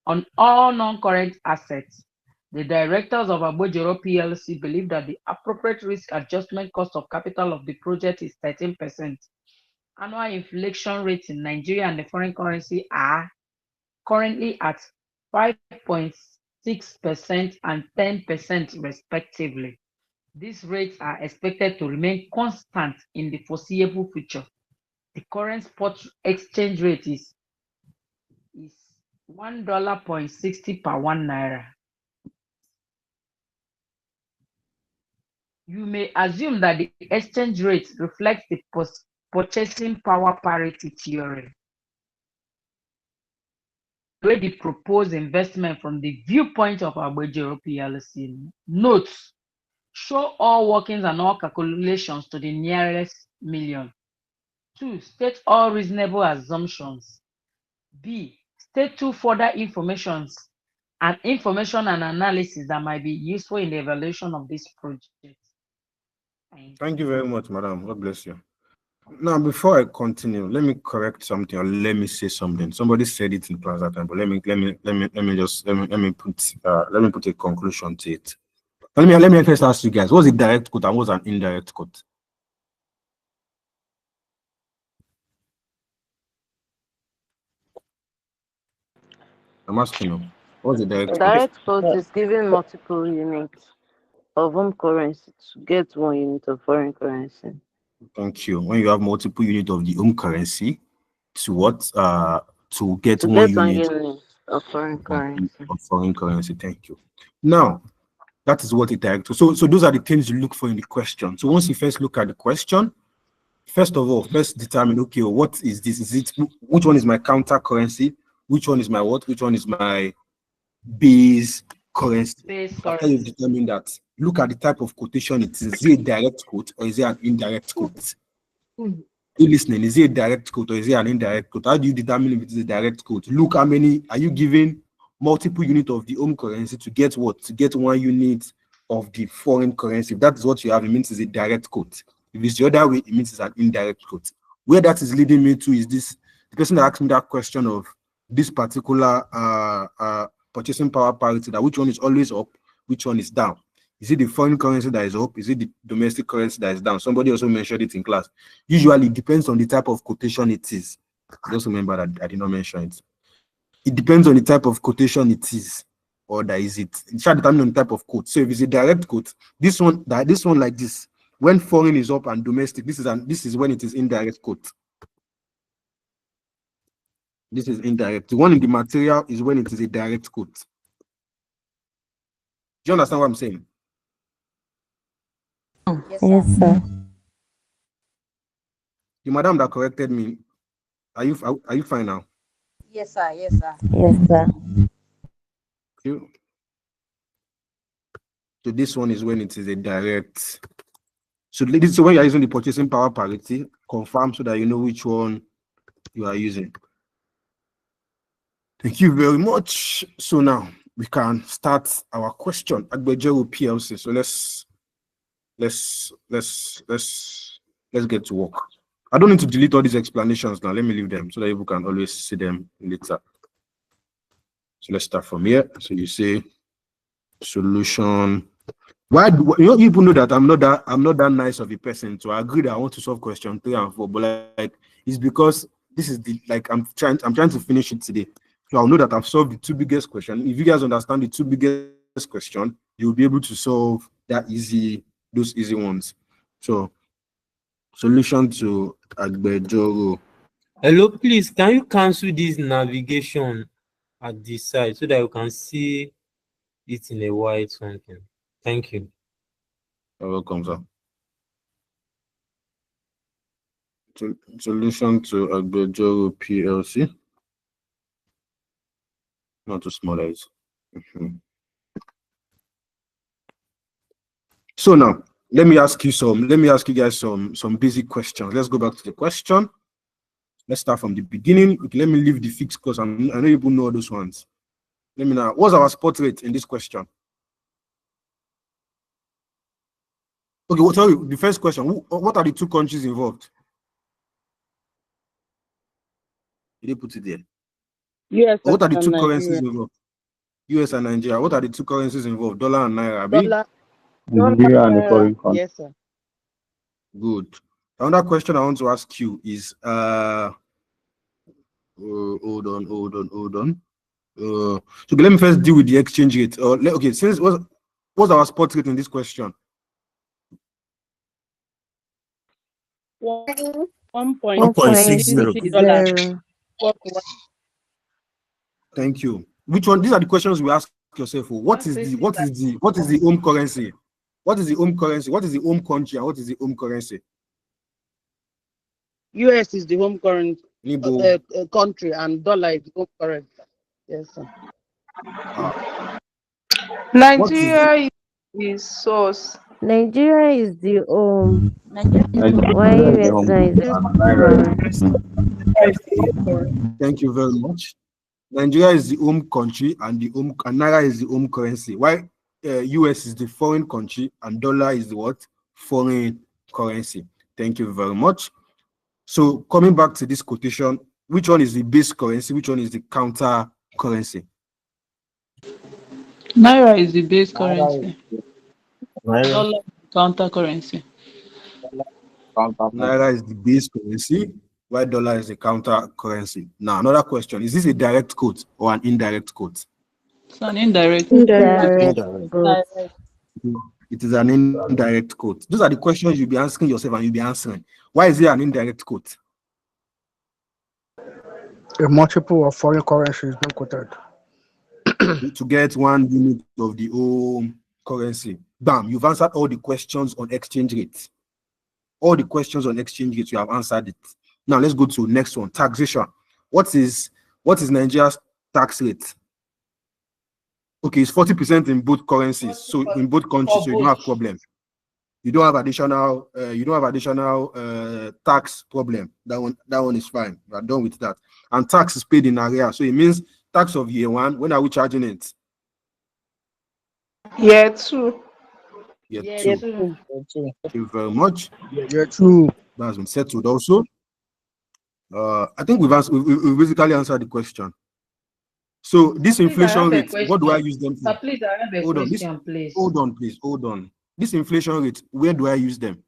on all non-current assets. The directors of Agbojoro PLC believe that the appropriate risk adjustment cost of capital of the project is 13%. Annual inflation rates in Nigeria and the foreign currency are currently at 5.6% and 10% respectively. These rates are expected to remain constant in the foreseeable future. The current spot exchange rate is $1.60 per 1 naira. You may assume that the exchange rate reflects the purchasing power parity theory. Where the proposed investment from the viewpoint of Agbojoro PLC. Notes: show all workings and all calculations to the nearest million. 2. State all reasonable assumptions. B. State 2 further information and analysis that might be useful in the evaluation of this project. Thank you very much, madam. God bless you. Now, before I continue, let me correct something, or let me say something. Somebody said it in class that time, but let me put a conclusion to it. Let me first ask you guys: what's a direct quote and what's an indirect quote? I'm asking you, what's a direct quote? Direct quote is giving multiple units of home currency to get 1 unit of foreign currency. Thank you. When you have multiple units of the home currency, to what? To get 1 unit of foreign currency. Thank you. Now, that is what a direct. So those are the things you look for in the question. So once you first look at the question, first of all, first determine, okay, what is this? Is it, which one is my counter currency? Which one is my what? Which one is my base currency? After you've determined that, look at the type of quotation it is. Is it a direct quote or is it an indirect quote? You listening? Is it a direct quote or is it an indirect quote? How do you determine if it is a direct quote? Look how many are you giving multiple units of the home currency to get what? To get 1 unit of the foreign currency. If that is what you have, it means it's a direct quote. If it's the other way, it means it's an indirect quote. Where that is leading me to is this: the person that asked me that question of this particular purchasing power parity, that which one is always up, which one is down. Is it the foreign currency that is up? Is it the domestic currency that is down? Somebody also mentioned it in class. Usually it depends on the type of quotation it is. Just remember that I did not mention it. It depends on the type of quotation it is, or that is it. It shall determine on the type of quote. So if it's a direct quote, this one like this, when foreign is up and domestic, this is when it is indirect quote. This is indirect. The one in the material is when it is a direct quote. Do you understand what I'm saying? Yes, sir. The madam that corrected me, are you fine now? Yes, sir. Yes, sir. Yes, sir. You. So this one is when it is a direct. So this is when you are using the purchasing power parity, confirm so that you know which one you are using. Thank you very much. So now we can start our question. Agbojoro PLC. So let's get to work. I don't need to delete all these explanations now. Let me leave them so that you can always see them later. So let's start from here. So you say solution. Why you people know that I'm not that nice of a person to agree that I want to solve question 3 and 4, but like it's because this is the I'm trying to finish it today. So I'll know that I've solved the 2 biggest questions. If you guys understand the 2 biggest questions, you'll be able to solve those easy ones. So solution to Agbojoro. Hello, please, can you cancel this navigation at this side so that you can see it in a white something? Thank you. You're welcome, sir. Solution to Agbojoro PLC. Not too small, guys. So now let me ask you guys some basic questions. Let's go back to the question. Let's start from the beginning. Okay, let me leave the fixed cost. I know you know all those ones. Let me know. What's our spot rate in this question? Okay, well, sorry, the first question. What are the two countries involved? Did they put it there? US What are the and two Nigeria. currencies involved? US and Nigeria. What are the two currencies involved? Dollar and Naira. Abi? Dollar, Nigeria and the foreign country. yes, sir. Good. Another question I want to ask you is hold on. So let me first deal with the exchange rate. Okay, since what's our spot rate in this question? 1.60 dollars. Thank you. Which one? These are the questions we ask yourself. What is the home currency? What is the home currency? What is the home country? And what is the home currency? US is the home currency country, and dollar is the home currency. Yes, sir. Nigeria is source. Nigeria is the Nigeria is the home country and Naira is the Thank you very much. Nigeria is the home country and Naira is the home currency. Why US is the foreign country and dollar is the what? Foreign currency. Thank you very much. So coming back to this quotation, which one is the base currency? Which one is the counter currency? Naira is the base currency. Dollar is the counter currency. Naira is the base currency, while dollar is the counter currency. Now, another question: is this a direct quote or an indirect quote? It's an indirect. It is an indirect quote. Those are the questions you'll be asking yourself and you'll be answering. Why is it an indirect quote? A multiple of foreign currency is not quoted. To get 1 unit of the home currency. Bam, you've answered all the questions on exchange rates. All the questions on exchange rates, you have answered it. Now let's go to next one, taxation. What is Nigeria's tax rate? Okay, it's 40% in both currencies. So in both countries, so you don't have problem. You don't have additional tax problem. That one is fine. We are done with that. And tax is paid in arrears. So it means tax of year 1. When are we charging it? Year 2. Year 2. Thank you very much. Year 2. That's been settled also. I think we've basically answered the question. So this inflation rate, what do I use them for? Please, I have a question, please. Hold on, please. Hold on. This inflation rate, where do I use them?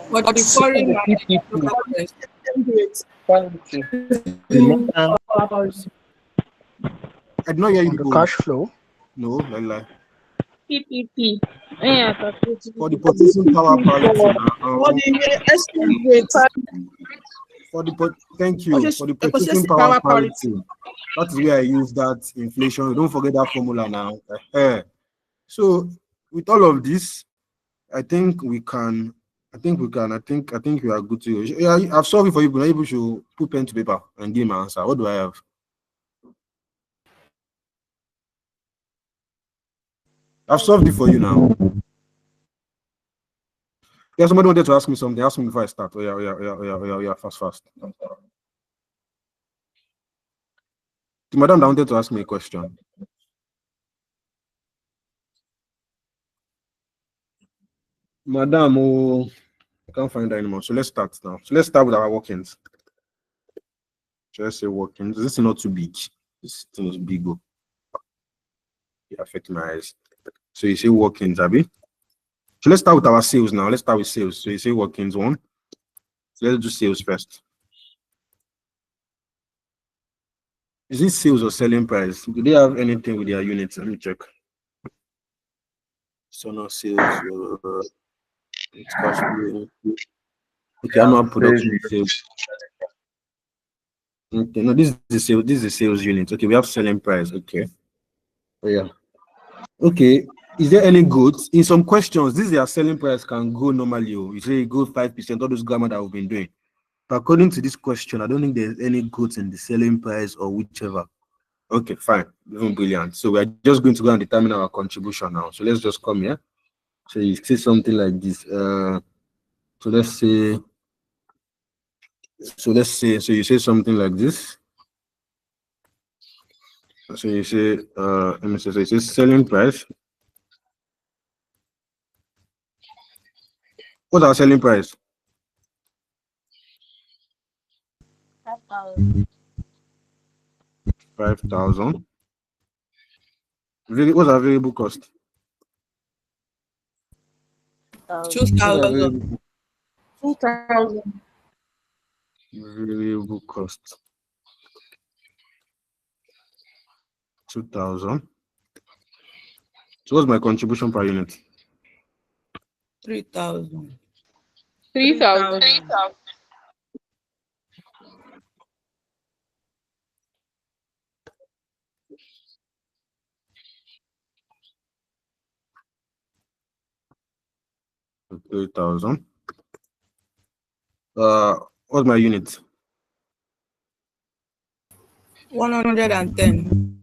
But the foreign I did not hear you. The cash flow. No, lie. PPP. For the purchasing power parity. Thank you. For the purchasing power parity. That is where I use that inflation. Don't forget that formula now. So with all of this, I think we are good to go. Yeah, I've solved it for you, but maybe you should put pen to paper and give my answer. What do I have? I've solved it for you now. Yeah, somebody wanted to ask me something. Ask me before I start. Yeah, fast. The madam that wanted to ask me a question. Madam, I can't find that anymore. So let's start now. So let's start with our workings. Just say workings. This is not too big. This thing is big. It affects my eyes. So you say workings, Abby. So let's start with our sales now. Let's start with sales. So you say workings 1. So let's do sales first. Is this sales or selling price? Do they have anything with their units? Let me check. So now sales. It's cash flow. Okay, annual production sales. Okay, no, this is the sales. This is the sales unit. Okay, we have selling price. Okay. Oh yeah. Okay. Is there any goods? In some questions, this their selling price can go normally. You say it goes 5%, all those grammar that we've been doing. But according to this question, I don't think there's any goods in the selling price or whichever. Okay, fine. Even brilliant. So we're just going to go and determine our contribution now. So let's just come here. So you say something like this. So let's say So let's say, so you say something like this. So you say, let me say, so you say selling price. What's our selling price? 5,000. 5,000. What's our variable cost? 2,000. 2,000. Variable cost. 2,000. So what's my contribution per unit? 3,000. 3,000. 3,000. What's my unit? 110.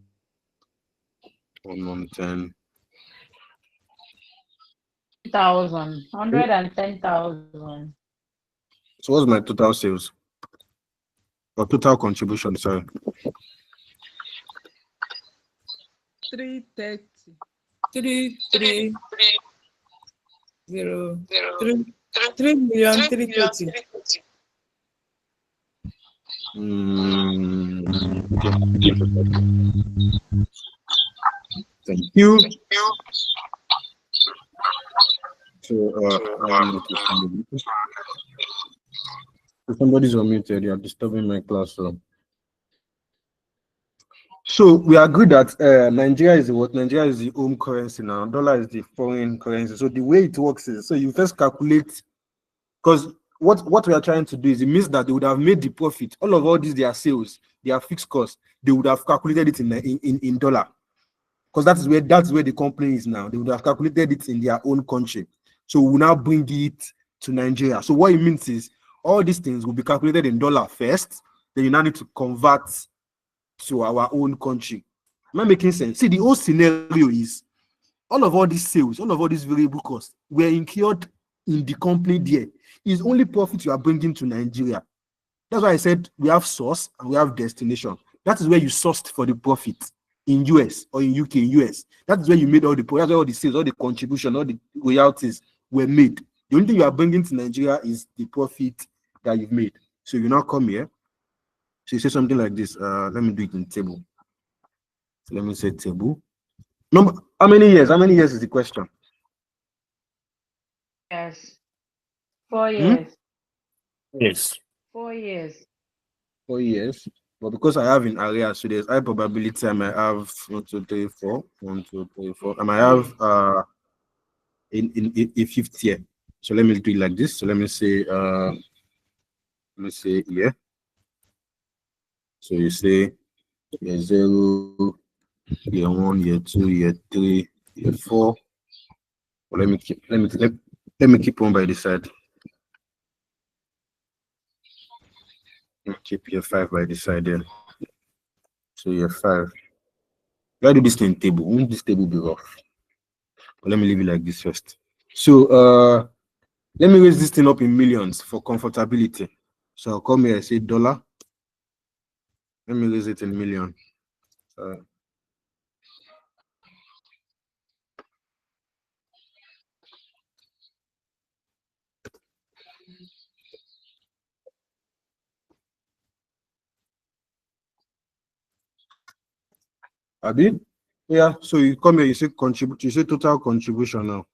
110. 110,000. So what's my total sales? Or total contribution, sorry. 330. 330. 3,330,000. Thank you. So, somebody's unmuted. You are disturbing my class. So we agree that Nigeria is what? Nigeria is the home currency now. Dollar is the foreign currency. So the way it works is, so you first calculate, because what we are trying to do is, it means that they would have made the profit. All these, their sales, their fixed costs, they would have calculated it in dollar. Because that's where the company is now. They would have calculated it in their own country. So we will now bring it to Nigeria. So what it means is, all these things will be calculated in dollar first. Then you now need to convert to our own country. Am I making sense? See, the whole scenario is, all these sales, all of these variable costs were incurred in the company there. It's only profit you are bringing to Nigeria. That's why I said we have source and we have destination. That is where you sourced for the profit in US or in UK, in US. That is where you made all the profit. That's where all the sales, all the contribution, all the royalties were made. The only thing you are bringing to Nigeria is the profit that you've made. So you now come here. So you say something like this. Let me do it in table. So let me say table. Number, how many years? How many years is the question? Yes. 4 years. Yes. 4 years. 4 years. But because I have in arrears, so there's high probability I might have 1, 2, 3, 4. 1, 2, 3, 4. I might have in a fifth year. So let me do it like this. So let me say year. So you say year 0, year 1, year 2, year 3, year 4. Well, let me keep one by the side. Let me keep year 5 by the side then. So year 5. Why do this thing table? Won't this table be rough? But let me leave it like this first. So let me raise this thing up in millions for comfortability. So I'll come here and say dollar. Let me raise it in million. Abi? Yeah, so you come here, you say contribute, you say total contribution now.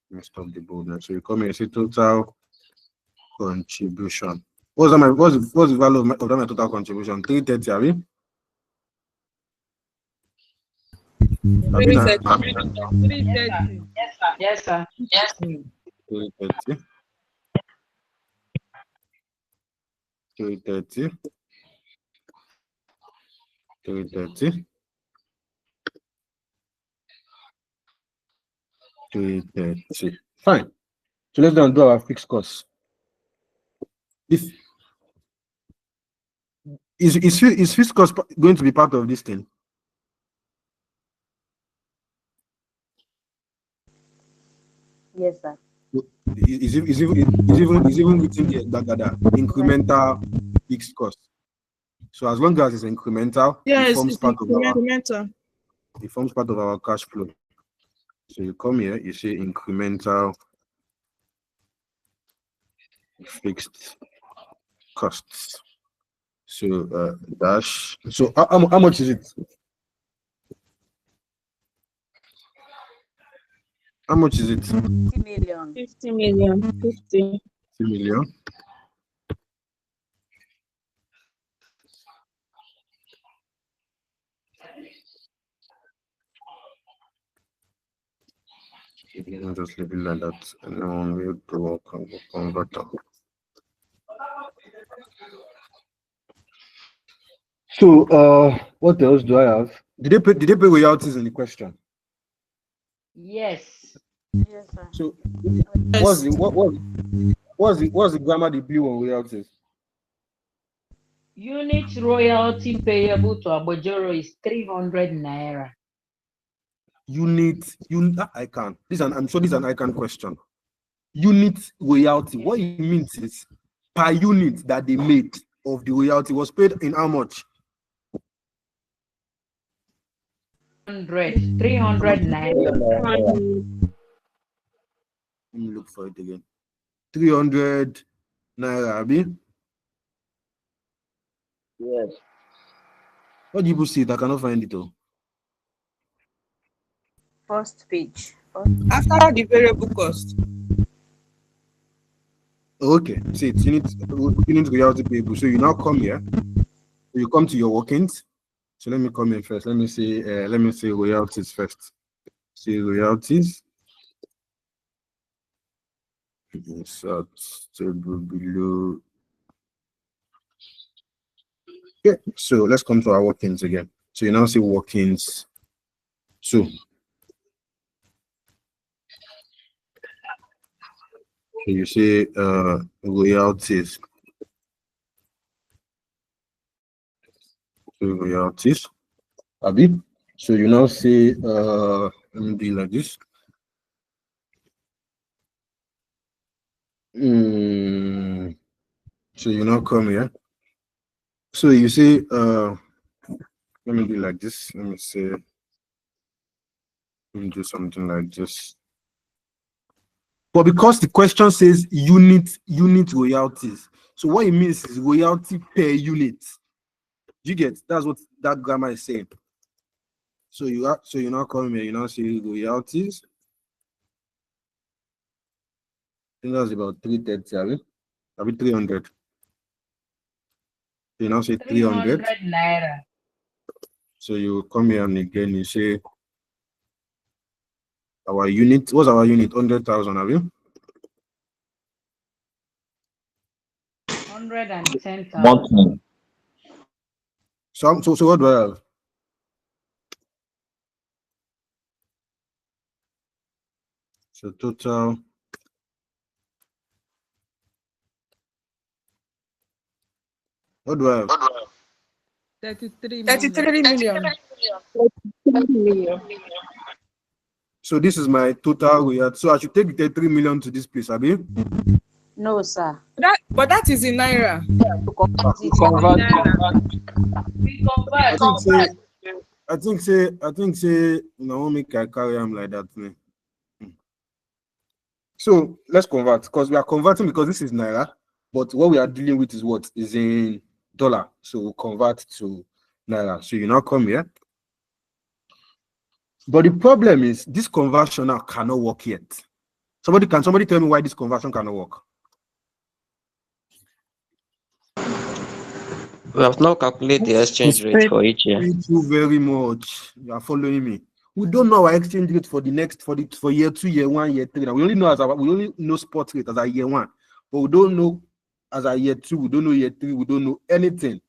Let me stop the boldness. So you come here, you say total contribution. What's the value of my total contribution? 330, Abi? Abi na? 330. Yes, sir. 330. 330. 330. 330. Fine. So let's go and do our fixed costs. Is fixed cost going to be part of this thing? Yes, sir. Is even within the incremental fixed cost. So as long as it's incremental, Yes, it forms it's part of our incremental. it forms part of our cash flow. So you come here, you say incremental fixed costs. So dash. So how much is it? How much is it? 50 million. 50 million. 50. 50 million. Just leave it like that. And then we'll go converter. So what else do I have? Did they pay royalties in the question? Yes. Yes, sir. So Yes. what's the grammar they bill on royalties? Unit royalty payable to Abojoro is 300 naira. Unit I can. I'm sure this is an icon question. Unit royalty. What it means is per unit that they made of the royalty was paid in how much? 300 naira. Let me look for it again. 300 naira, Abi? Yes. What do you see it? I cannot find it though. First page. After the variable cost. Okay, see it. Unit royalty payable. So you now come here. You come to your workings. So let me come in first. Let me say royalties first. See royalties. Insert table below. Okay, so let's come to our workings again. So you now see workings. So you say royalties. So royalties. Abi. So you now say let me do it like this. So you now come here. So you say let me do it like this. Let me do something like this. But because the question says unit royalties, so what it means is royalty per unit. You get? That's what that grammar is saying. So you now come here, you now say royalties. I think that's about 330, I mean 300. You now say 300 naira. So you come here and again you say our unit. What's our unit? 100,000, have you? 110,000. So what do I have? So total. What do I have? 33 million. So this is my total royalty. So I should take the 33 million to this place, Abi? No, sir. But that is in naira. I think say make I carry him like that. So let's convert because we are converting because this is naira, but what we are dealing with is what is in dollar. So we'll convert to naira. So you now come here. But the problem is this conversion now cannot work yet. Somebody tell me why this conversion cannot work? We have not calculated the exchange rate for each year. Thank you very much. You are following me. We don't know our exchange rate for year 2, year 1, year 3. Now we only know spot rate as a year 1, but we don't know as a year 2. We don't know year 3. We don't know anything.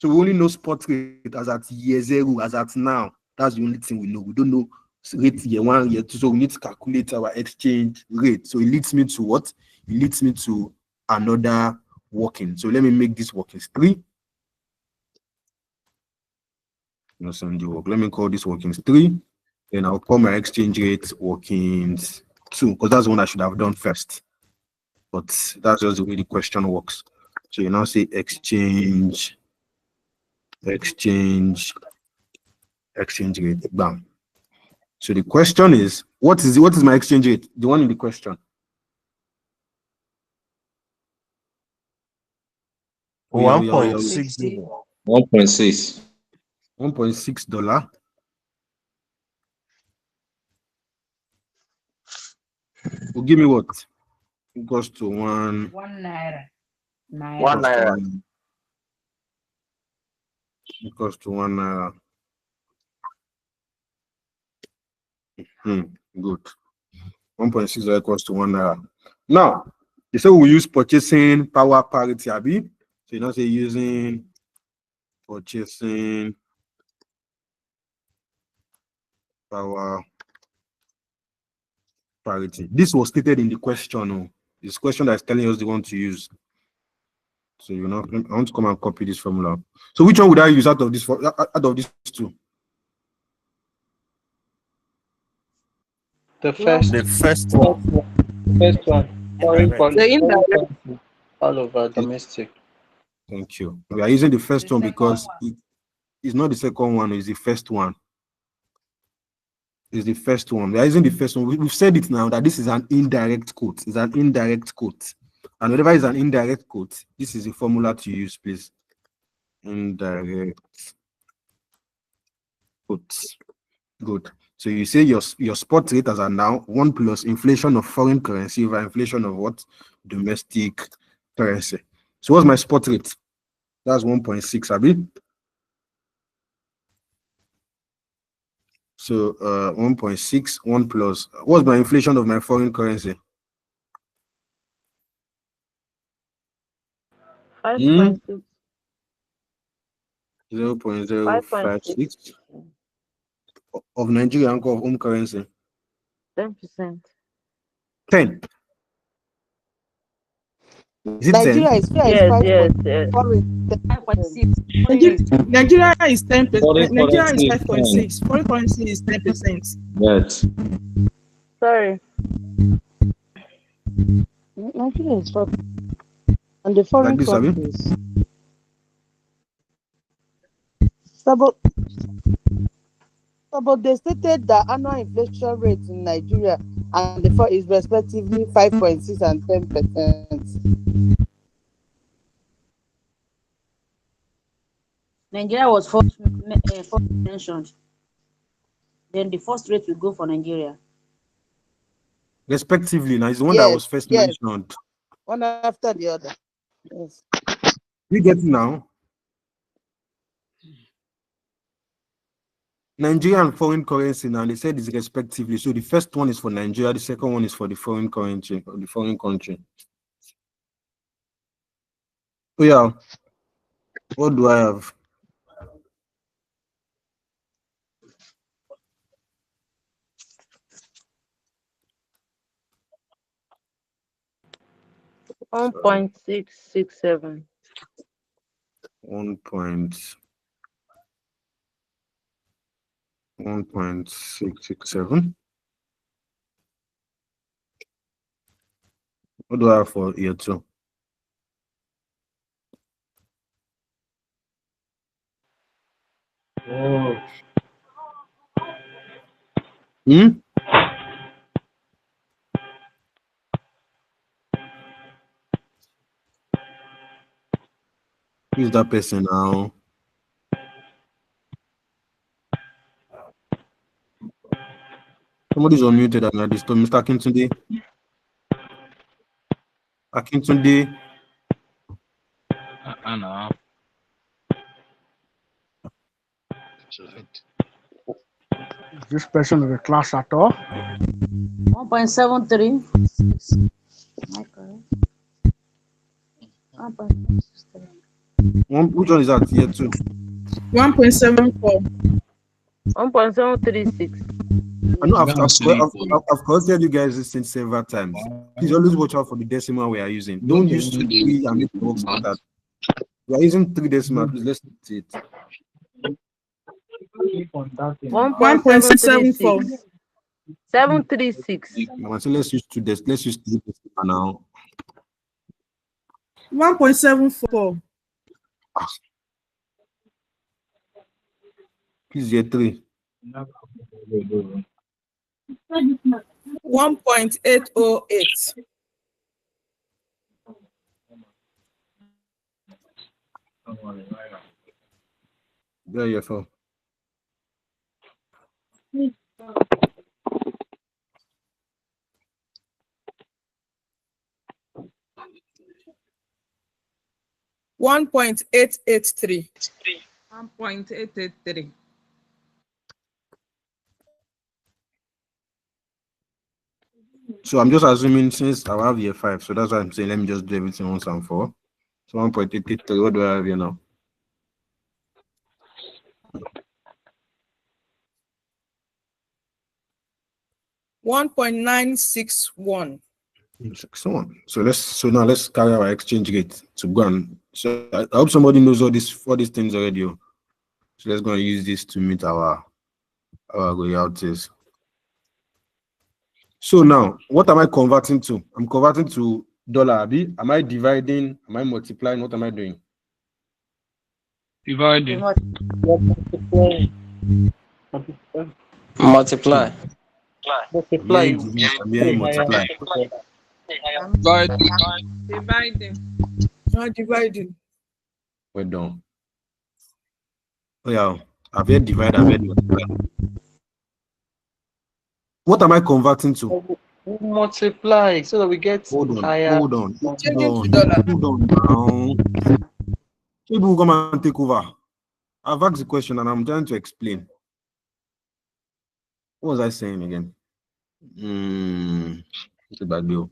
So we only know spot rate as at year 0, as at now. That's the only thing we know. We don't know rate year 1, year 2. So we need to calculate our exchange rate. So it leads me to what? It leads me to another working. So let me make this workings 3. Let me call this workings 3. Then I'll call my exchange rate workings 2, because that's the one I should have done first. But that's just the way the question works. So you now say exchange rate. Bam. So the question is, what is my exchange rate? The one in the question. $1.6. $1.6. Well, give me what? It goes to 1 naira. One naira. It goes to 1 naira. Good. 1.6 equals to 1 naira. Now, you say we use purchasing power parity, Abi. So you know, say using purchasing power parity. This was stated in the question. Oh. This question that is telling us the one to use. So you know, I want to come and copy this formula. So which one would I use out of these two? The first one. First one. The indirect. All over domestic. Thank you. We are using the first one because it's not the second one, it's the first one. It's the first one. We are using the first one. We've said it now that this is an indirect quote. It's an indirect quote. And whenever it's an indirect quote, this is the formula to use, please. Indirect quotes. Good. So you say your spot rate as are now 1 plus inflation of foreign currency over inflation of what? Domestic currency. So what's my spot rate? That's 1.6, Abi. So 1.6, 1 plus. What's my inflation of my foreign currency? 5.6. 0.056 of Nigerian home currency. 10%. 10. Is it Nigeria 10? is fair. Yes, Yes. yes. 5.6. Nigeria is 10%. Foreign Nigeria is currency is 5.6. Foreign currency is 10%. Yes. Sorry. Nigeria is 5. And the foreign Like this, Abi? countries. So, but they stated that annual inflation rate in Nigeria and the is respectively 5.6 and 10%. Nigeria was first mentioned. Then the first rate will go for Nigeria. Respectively, now it's the one that was first mentioned. One after the other. Yes. You get it now? Nigerian foreign currency now, they said it's respectively. So the first one is for Nigeria, the second one is for the foreign currency or the foreign country. Oh yeah. What do I have? $1.667. 1.667. What do I have for year 2? Oh. Who's that person now? Somebody's unmuted and I disturb Mr. Akintunde. I know. This person in the class at all? 1.73. Which one is that? Year 2. 1.74. 1.736. I know I've corrected you guys this since several times. Please always watch out for the decimal we are using. Don't use 2, 3 and make it work like that. We are using 3 decimal. Please let's see it. 1.74. 736. So let's use two this. Let's use three now. 1.74. Please get 3. 1.808. There you go. $1.883. 1.883. So I'm just assuming since I have year 5, so that's why I'm saying let me just do everything once and for. So 1.883. What do I have here now? $1.961. So now let's carry our exchange rate to go and so I hope somebody knows all these things already. So let's go and use this to meet our royalties. So now what am I converting to? I'm converting to dollar. Am I dividing? Am I multiplying? What am I doing? Dividing. Multiply. Multiply. Multiply. Dividing. Not dividing. Well done. Oh yeah, I've heard divide, I've heard multiply. What am I converting to? Multiply so that we get higher. Hold on now. People come and take over. I've asked the question and I'm trying to explain. What was I saying again? It's a bad deal.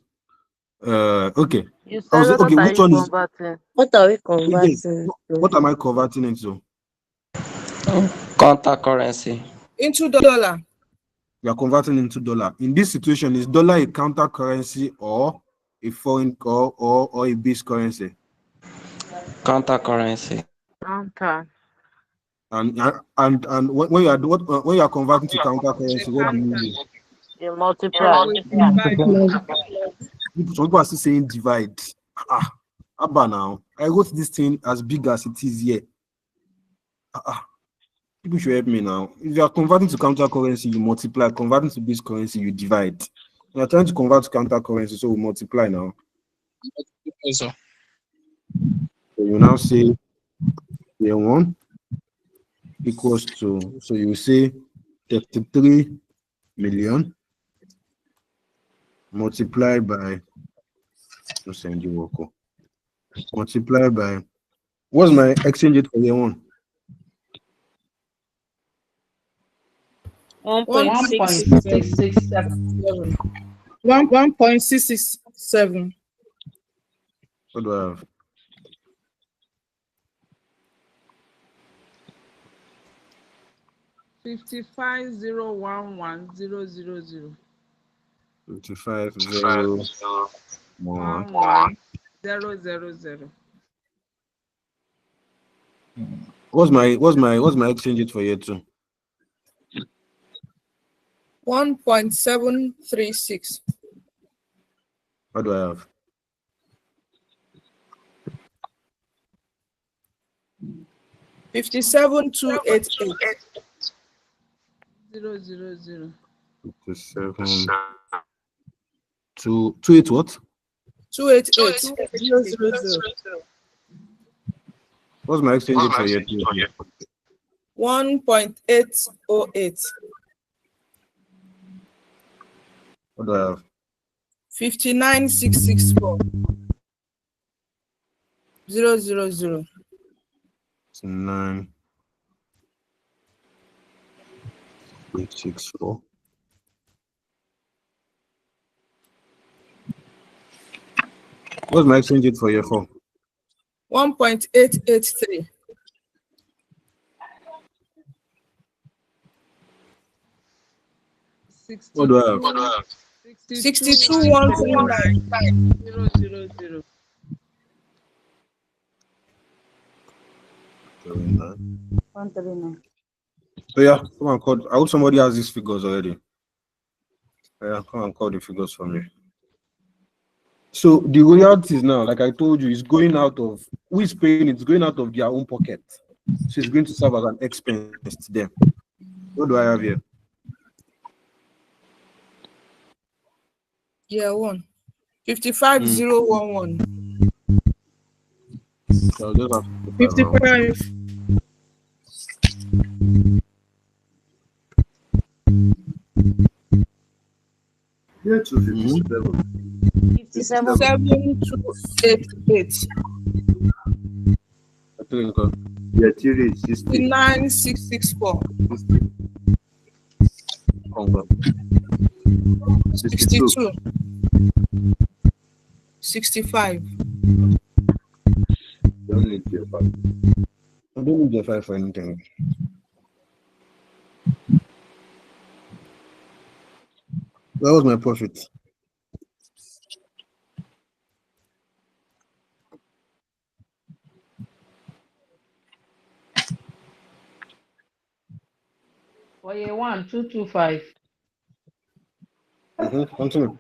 Okay. You said Okay, which one is converting? What are we converting? what am I converting into? Counter currency. Into dollar. You are converting into dollar. In this situation, is dollar a counter currency or a foreign or a base currency? Counter currency. Counter. And when you are converting to counter currency, what do you mean? You multiply. Some people are still saying divide. Abba now. I wrote this thing as big as it is here. People should help me now. If you are converting to counter currency, you multiply. Converting to base currency, you divide. We are trying to convert to counter currency, so we multiply now. So you now say year 1 equals to, so you say 33 million multiplied by, multiplied by, what's my exchange rate for year 1? 1.667. 1.667. What do I have? $55,011,000. 55,011,000. What's my exchange rate for year 2? 1.736. What do I have? 57,288. 000. 57. 28 what? 288. 000. What's my exchange rate for year 2? 1.808. What do I have? 59,664. 000. 9,864. What's my exchange rate for year 4? 1.883. 62. What do I have? 62,139. 000. 139. So yeah, come on, code. I hope somebody has these figures already. Come and call the figures for me. So the royalties now, like I told you, is going out of who is paying it? It's going out of their own pocket. So it's going to serve as an expense to them. What do I have here? Yeah, 55011. So I'll just have to put that around. 55. Yeah, 257. 57. 7288. I think yeah, 60. 9,664. 62. 65. Don't need your 5. I don't need your 5 for anything. That was my profit. For year 1, 225. Continue.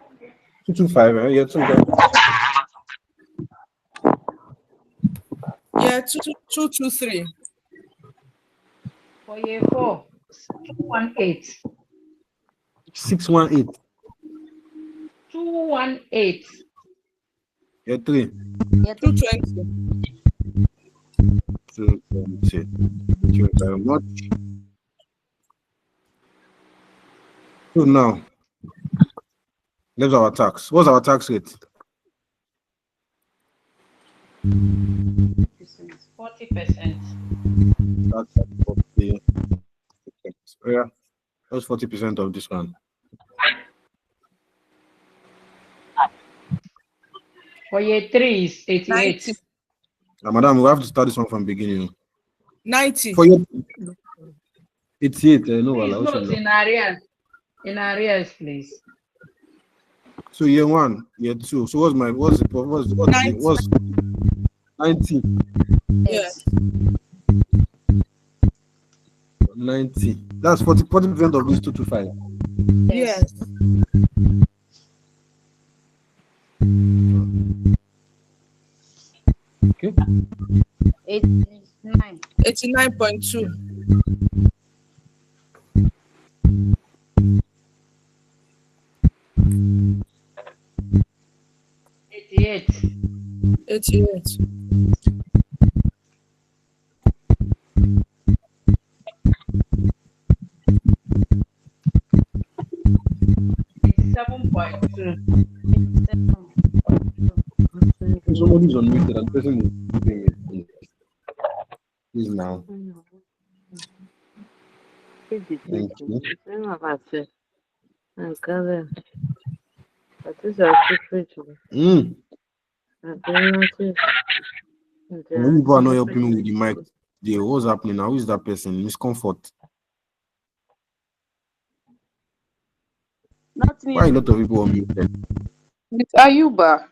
225, yeah, 225. Yeah, 223. For year 4, 218. 618. 218. Yeah, 3. Yeah, 220. 220. Thank you very much. So now, let's our tax. What's our tax rate? 40%. That's 40%. Yeah, that's 40% of this one. For year 3 is 88. 90. Madam, we have to start this one from beginning. 90. For your 88, no, Please note in arrears. In arrears, please. So year 1, year 2. So what's 90? 90. Yes. 90. That's 40% of this 225. Yes. Okay. 89. 89.2. 88. 88. 87.2. Somebody's unmuted and the person is doing it. Please now. Thank you. When people are not helping me with the mic, what's happening now? Who is that person? Miscomfort. Not me. Why a lot of people are muted? It's Ayuba.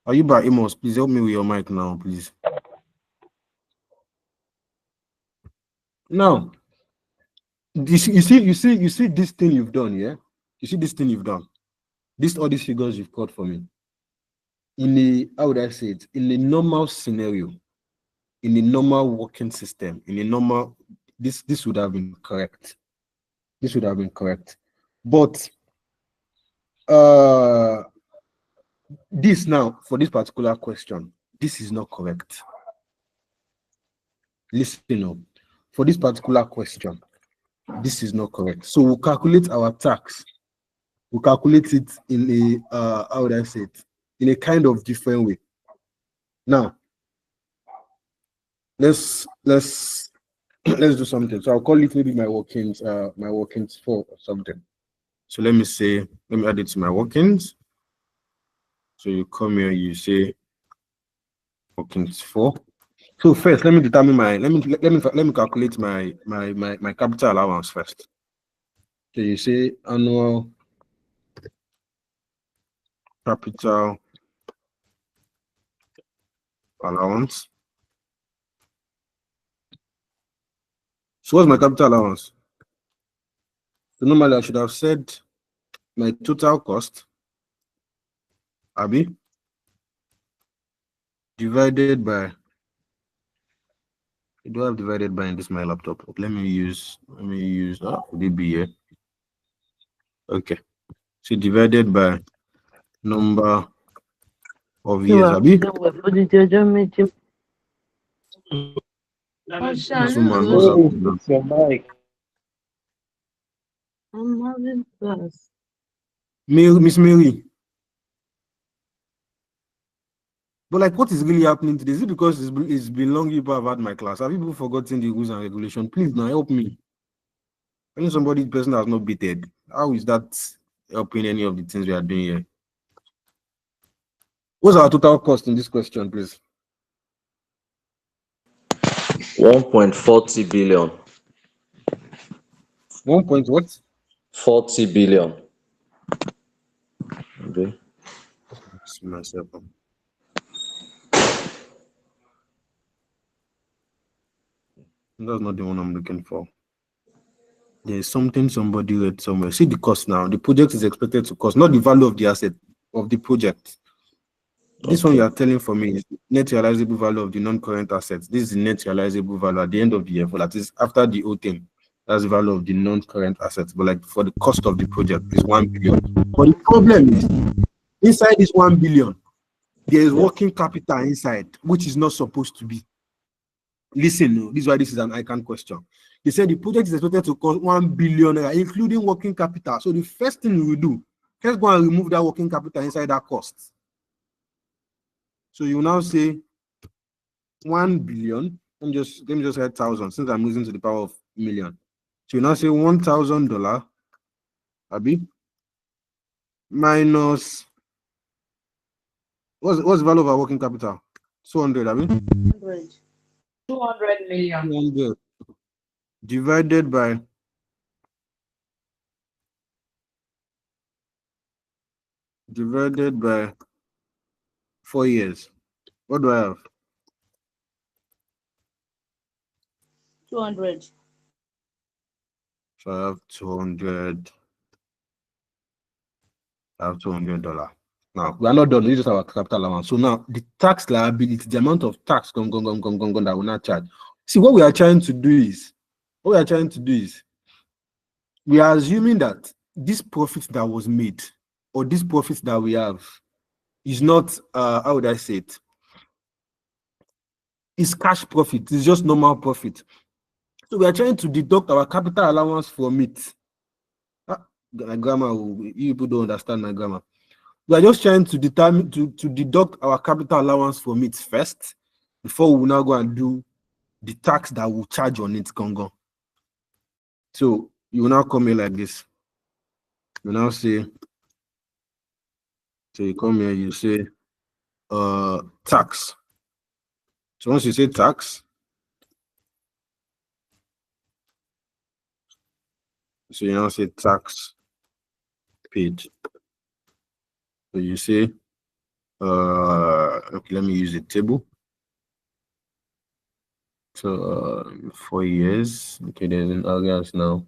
Ayuba Amos, please help me with your mic now, please. Now, you see this thing you've done, yeah? You see this thing you've done. All these figures you've got for me. In a, how would I say it? In a normal scenario, in a normal working system, in a normal, this would have been correct. This would have been correct. But this now, for this particular question, this is not correct. Listen up. For this particular question, this is not correct. So we'll calculate our tax. We'll calculate it in a, how would I say it? In a kind of different way. Now, let's do something. So I'll call it maybe my workings 4 or something. So let me add it to my workings. So you come here, you say workings 4. So first, let me determine let me calculate my capital allowance first. So you say annual capital allowance. So what's my capital allowance? So normally I should have said my total cost, Abi, divided by, do I have divided by in this my laptop? Let me use, would it be here? Okay. So divided by number of years, Abi. This woman knows how to do. Your mic. I'm having class. Miss Mary. But like, what is really happening today? Is it because it's been long people have had my class? Have people forgotten the rules and regulation? Please now help me. When somebody person has not beaten, how is that helping any of the things we are doing here? What's our total cost in this question, please? 1.40 billion. 1 point what? 40 billion. Okay. Myself. That's not the one I'm looking for. There's something somebody read somewhere. See the cost now. The project is expected to cost, not the value of the asset of the project. This one you are telling for me is net realizable value of the non-current assets. This is the net realizable value at the end of the year, for that is after the whole thing. That's the value of the non-current assets. But like for the cost of the project is 1 billion. But the problem is inside this 1 billion, there is working capital inside, which is not supposed to be. Listen, no, this is why this is an icon question. They said the project is expected to cost 1 billion, including working capital. So the first thing we will do, let's go and remove that working capital inside that cost. So you now say 1 billion. Let me just write 1,000 since I'm using to the power of million. So you now say $1,000, Abi, minus what's the value of our working capital? 200, Abi. 200 million. 200 divided by 4 years. What do I have? 200. So I have 200. I have $200. Now we are not done. This is our capital allowance. So now the tax liability, the amount of tax that will not charge. See, what we are trying to do is we are assuming that this profit that was made or this profit that we have is not how would I say it? It's cash profit, it's just normal profit. So we are trying to deduct our capital allowance from it. My grammar, you people don't understand my grammar. We are just trying to determine to deduct our capital allowance from it first before we will now go and do the tax that will charge on it, Congo. So you will now come here like this. You now say, so you come here, you say tax. So once you say tax, so you now say tax paid. So you say okay, let me use a table. So 4 years. Okay, there's an alias now.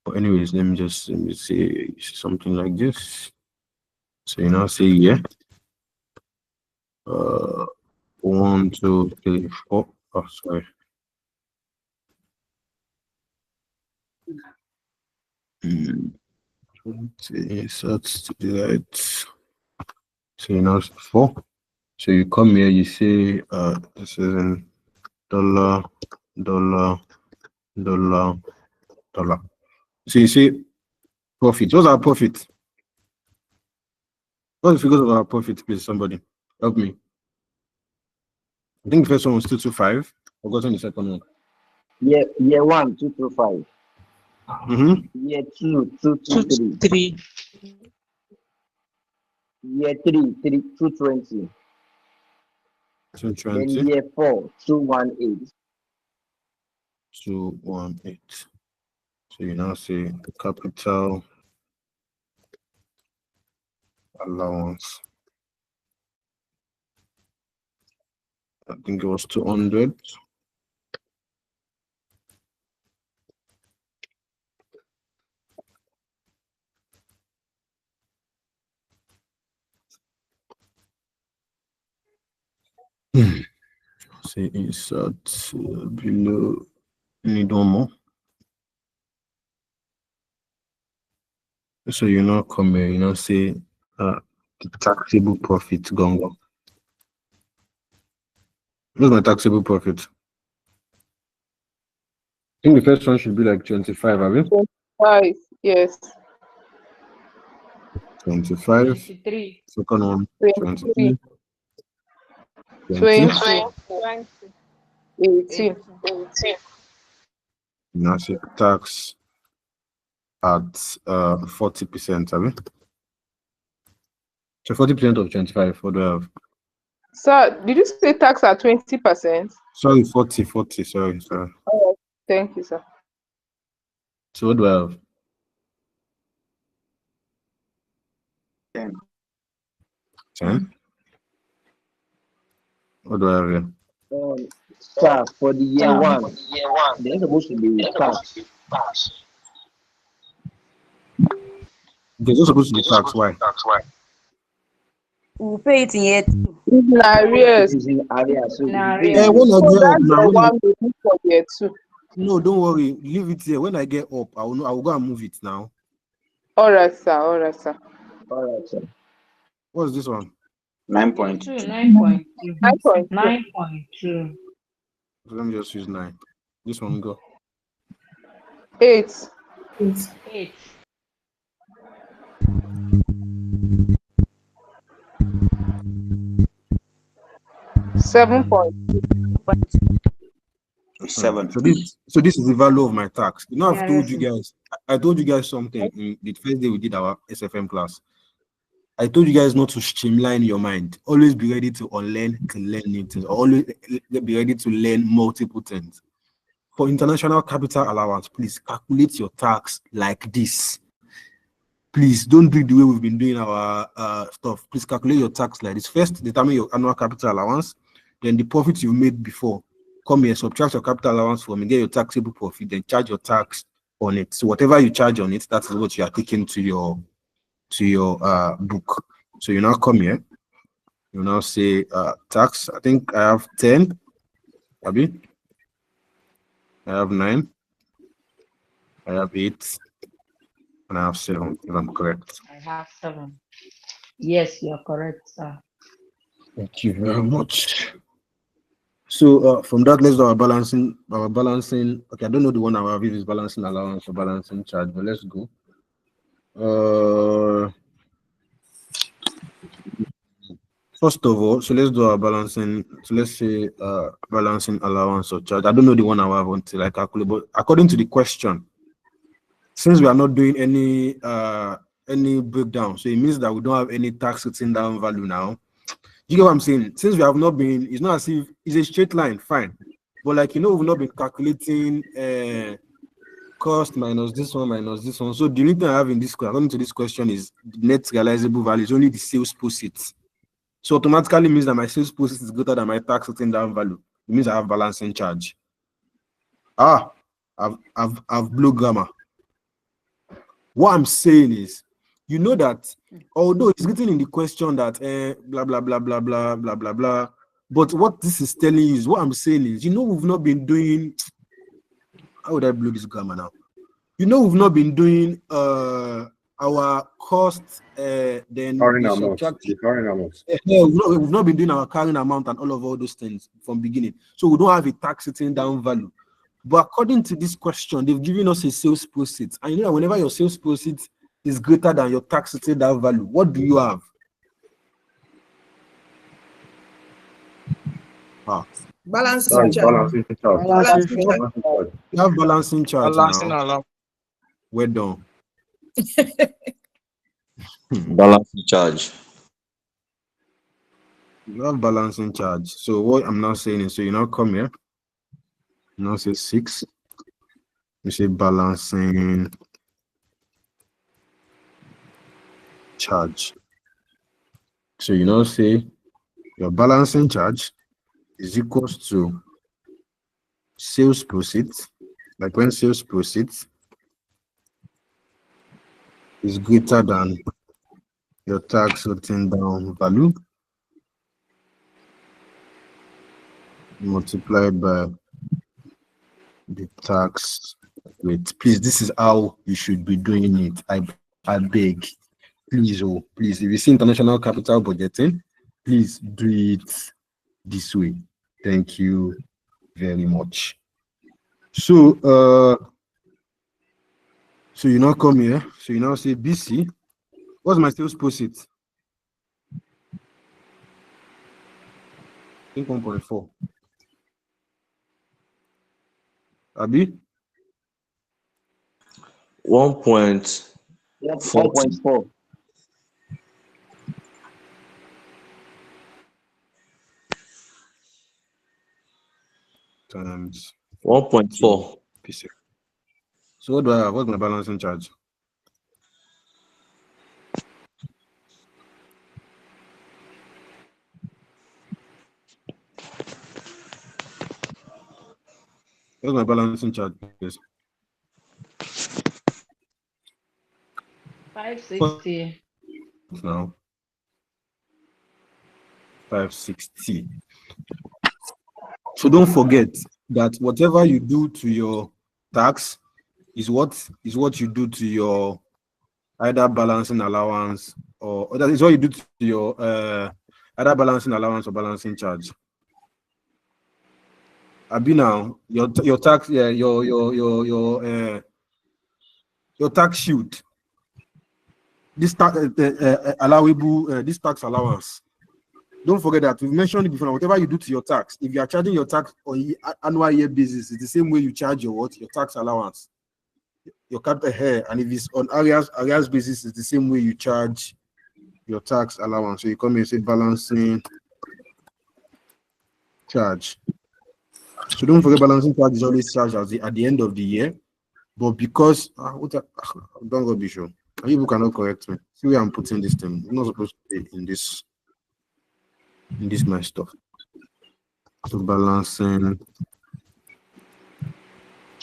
But anyways, let me say something like this. So you now say yeah. 1, 2, 3, 4. Oh, sorry. So that's to the right. So you know 4. So you come here, you say this is in dollar. So you say profit. What's our profit? What's the figures of our profit, please? Somebody help me. I think the first one was 225. I've gotten the second one. Year 1, 225. Year 2, 223. Year 3, 220. Then year 4, 218. 218. So you now say capital allowance. I think it was 200. Say insert below. Need one more. So come here, say the taxable profit gone. What's my taxable profit? I think the first one should be like 25, have you? 25, yes. 25. 23. Second one, 23. 20. 20. 18. Now say tax at 40%, have you? So 40% of 25, what do I have? Sir, did you say tax at 20%? Sorry, 40, sorry. Oh, thank you, sir. So what do I have? 10. What do I have here? Sir, for the year one, there's supposed to be tax. There's not supposed to be tax. Why? We'll pay it in year 2. In arrears. It's in arrears. So In we arrears. pay When I So get up that's now, the one we need for year 2. no, don't worry. Leave it here. When I get up, I will go and move it now. All right, sir. All right, sir. What's this one? 9.2. 9.2. 9.2. 9.2. So let me just use 9. This one go. 8. 8. 7.2. 7. So this is the value of my tax. I've told you Yes. guys. I told you guys something in the first day we did our SFM class. I told you guys not to streamline your mind. Always be ready to unlearn, to learn new things. Always be ready to learn multiple things. For international capital allowance, please calculate your tax like this. Please don't do it the way we've been doing our stuff. Please calculate your tax like this. First, determine your annual capital allowance, then the profit you made before. Come here, subtract your capital allowance from it, get your taxable profit, then charge your tax on it. So whatever you charge on it, that is what you are taking to your book. So you now come here, you now say tax. I think I have 10. Abi, I have 9. I have 8. And I have 7, if I'm correct. I have 7. Yes, you're correct, sir. Thank you very much. So from that, let's do our balancing. Okay, I don't know the one I have is balancing allowance or balancing charge, but let's go. First of all, so let's do our balancing. So let's say balancing allowance or charge. I don't know the one I have until I calculate, but according to the question, since we are not doing any breakdown, so it means that we don't have any tax sitting down value now. You get what I'm saying? Since we have not been, it's not as if it's a straight line, fine. But we've not been calculating cost minus this one minus this one. So the only thing I have in this according to this question is net realizable value is only the sales proceeds. So automatically means that my sales proceeds is greater than my tax sitting down value. It means I have balancing charge. I've blue grammar. What I'm saying is, that although it's written in the question that blah blah blah blah blah blah blah blah, but what this is telling you is what I'm saying is, we've not been doing. How would I blow this grammar now? We've not been doing our cost then Carrying we amount. subtract. The carrying amount. We've not been doing our carrying amount and all those things from beginning. So we don't have a tax sitting down value. But according to this question, they've given us a sales proceeds. And whenever your sales proceeds is greater than your tax sitting down value, what do you have? Balancing charge. Balancing charge. Balancing charge. You have balancing charge Balancing now. allowance. We're done. Balancing charge. You have balancing charge. So what I'm now saying is, so you now come here. You now say 6. You say balancing charge. So you now say your balancing charge is equals to sales proceeds. Like when sales proceeds is greater than your tax written down value multiplied by the tax rate. Please, this is how you should be doing it. I beg. Please, oh, please. If you see international capital budgeting, please do it this way. Thank you very much. So, so you now come here. So you now say BC. What's my sales proceed? I think 1.4. Abi? 1.4. Times 1.4. So what do I have? What's my balancing charge? What's my balancing charge, please? 560. Now 560. So don't forget that whatever you do to your tax is what you do to your either balancing allowance or that is what you do to your either balancing allowance or balancing charge. Abi now your tax your tax shield. This tax allowable this tax allowance. Don't forget that we've mentioned it before. Whatever you do to your tax, if you are charging your tax on annual year basis, it's the same way you charge your what? Your tax allowance, your capital hair, and if it's on areas basis, it's the same way you charge your tax allowance. So you come here and say balancing charge. So don't forget balancing charge is always charged at the end of the year, but because don't go be sure. People cannot correct me. See where I'm putting this thing. I'm not supposed to be in this my stuff. So balancing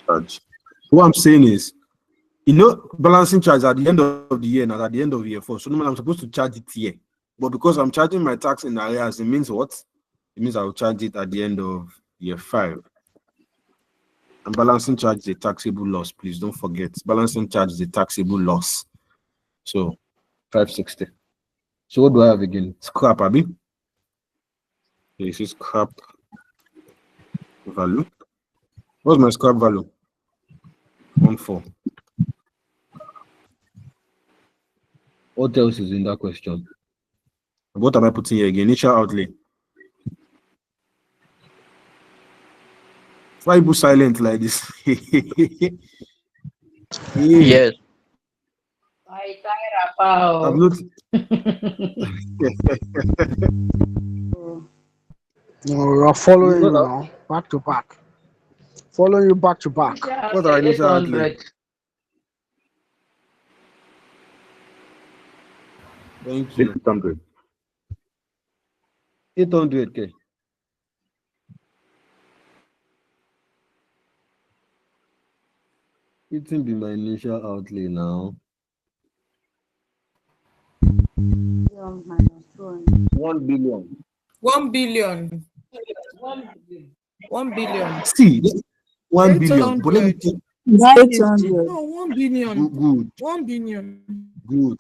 charge. What I'm saying is, balancing charge at the end of the year, not at the end of year 4. So normally I'm supposed to charge it here. But because I'm charging my tax in arrears, it means what? It means I'll charge it at the end of year 5. And balancing charge is a taxable loss. Please don't forget. Balancing charge is a taxable loss. So 560. So what do I have again? Scrap, Abi. This is scrap value. What's my scrap value? 1.4. What else is in that question? What am I putting here again? Initial outlay. Why are you silent like this? Yes. I've not. No, we're following you now, back to back. Following you back to back. What are initial outlay? Thank you. 800. 800K. It will be my initial outlay now. 1 billion. 1 billion. 1 billion. See, 1 billion. But let me tell you. 800. No, 1 billion. Good. 1 billion. Good.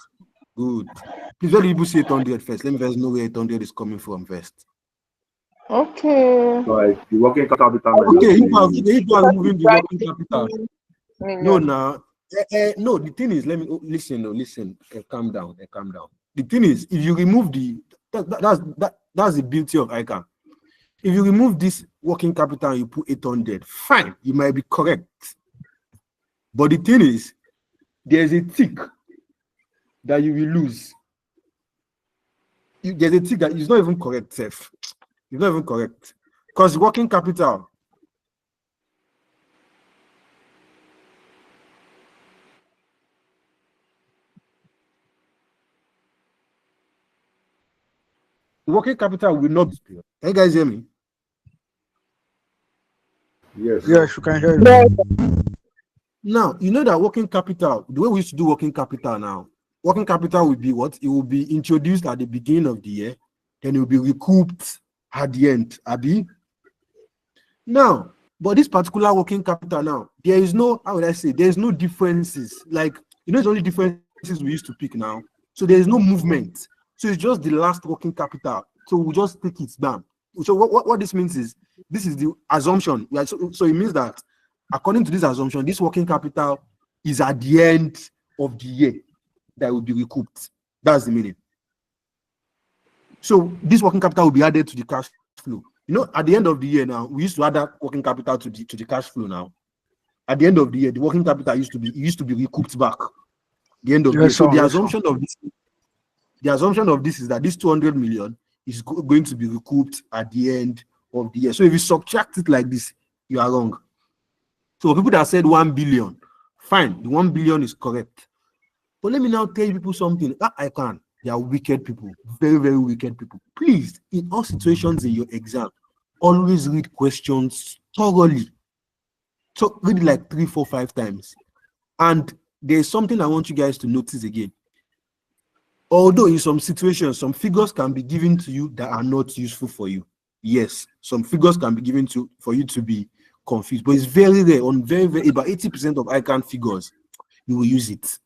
Please let people say 800 first. Let me first know where 800 is coming from first. Okay. Like the working capital. Okay, if you are moving the working capital. No, now. No, the thing is, let me listen. Calm down. The thing is, if you remove that's the beauty of ICANN. If you remove this working capital and you put 800, fine, you might be correct. But the thing is, there's a tick that you will lose. There's a tick that is not even correct, Seth. It's not even correct. Because working capital. Working capital will not be. Can you guys hear me? Yes, you can hear you. Now, you know that working capital, the way we used to do working capital now, working capital will be what? It will be introduced at the beginning of the year, then it will be recouped at the end. Abi? Now, but this particular working capital now, there is no, how would I say, there's no differences. Like, it's only differences we used to pick now. So there is no movement. So it's just the last working capital. So we'll just take it down. So what this means is, this is the assumption. Yeah, so it means that according to this assumption, this working capital is at the end of the year that will be recouped. That's the meaning. So this working capital will be added to the cash flow. At the end of the year now, we used to add that working capital to the cash flow now. At the end of the year, the working capital used to be recouped back. The end of the year. So the assumption of this is that this 200 million is going to be recouped at the end of the year. So if you subtract it like this, you are wrong. So people that said 1 billion, fine, the 1 billion is correct. But let me now tell you people something. I can. They are wicked people, very, very wicked people. Please, in all situations in your exam, always read questions thoroughly. So read it like 3, 4, 5 times. And there's something I want you guys to notice again. Although in some situations, some figures can be given to you that are not useful for you. Yes, some figures can be given for you to be confused, but it's very rare. On very, very about 80% of ICANN figures, you will use it.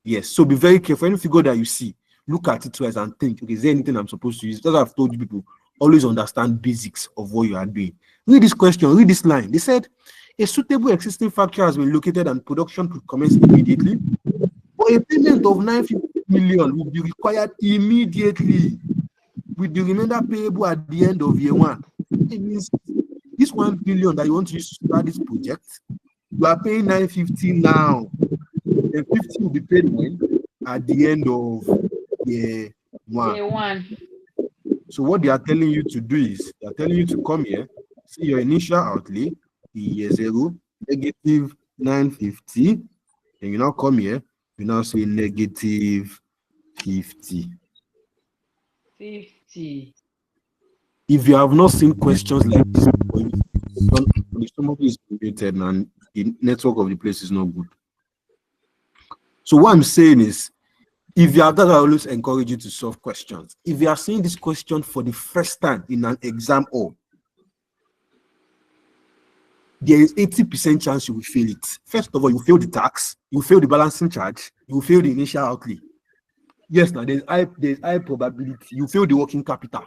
Yes, so be very careful. Any figure that you see, look at it twice and think, okay, is there anything I'm supposed to use? That's what I've told you people. Always understand basics of what you are doing. Read this question, read this line. They said, a suitable existing factory has been located and production could commence immediately. But a payment of 950 million will be required immediately, with the remainder payable at the end of year 1. It means this 1 billion that you want to use to start this project, you are paying 950 now. And 50 will be paid when? At the end of year 1. Year 1. So what they are telling you to do is, they are telling you to come here, see your initial outlay, year 0, negative 950, and you now come here, you now say negative 50. 50. If you have not seen questions like this, somebody is created and the network of the place is not good. So what I'm saying is, if you have that, I always encourage you to solve questions. If you are seeing this question for the first time in an exam hall, there is 80% chance you will fail it. First of all, you fail the tax, you fail the balancing charge, you fail the initial outlay. Yes, now there's high probability you fail the working capital.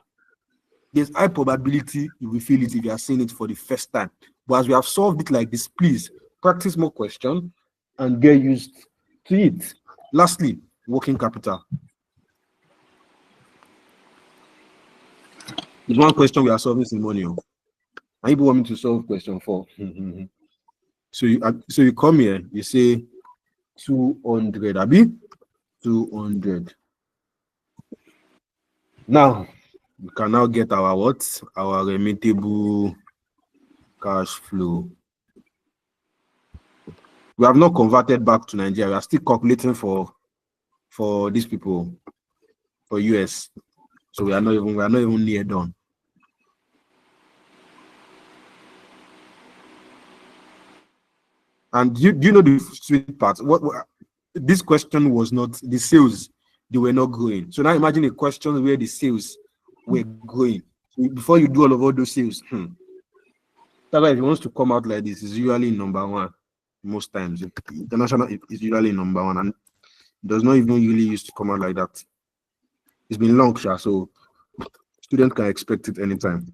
There's high probability you will fail it if you are seeing it for the first time. But as we have solved it like this, please practice more questions and get used to it. Lastly, working capital. There's one question we are solving in money. And people want me to solve question 4. So you come here, you say 200, Abi? 200. Now, we can now get our what? Our remittable cash flow. We have not converted back to Nigeria. We are still calculating for these people, for US. So we are not even near done. And do you know the sweet part? What this question was not the sales, they were not growing. So now imagine a question where the sales were growing. Before you do all those sales, that's why if it wants to come out like this, it's usually number 1. Most times, international is usually number 1, and does not even really used to come out like that. It's been long, so students can expect it anytime.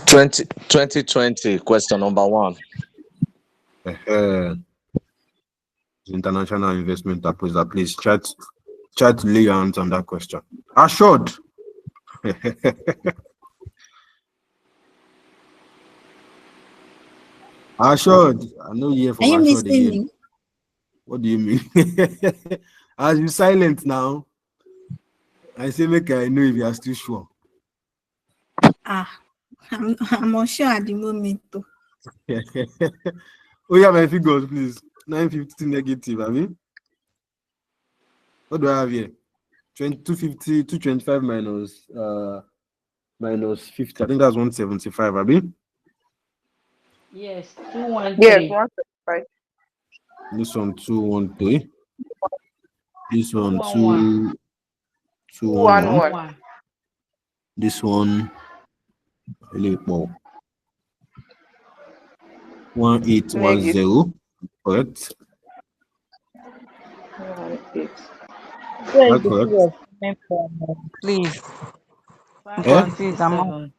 2020, question number 1. International investment appraiser. Please try to lay your hands on that question. Assured. Assured. I know you here for assured again. What do you mean? As you silent now, I say make I know if you are still sure. I'm not sure at the moment though. Oh yeah, my figures, please. 950 negative, I mean. What do I have here? 250, 225 minus 50. I think that's 175, I mean. Yes, 213. Yes, 175. This one 213. This one 211. This one Elipo. 1810. Correct. Where is That's the correct. figure coming from? Please. I'm Eh? confused. I'm not.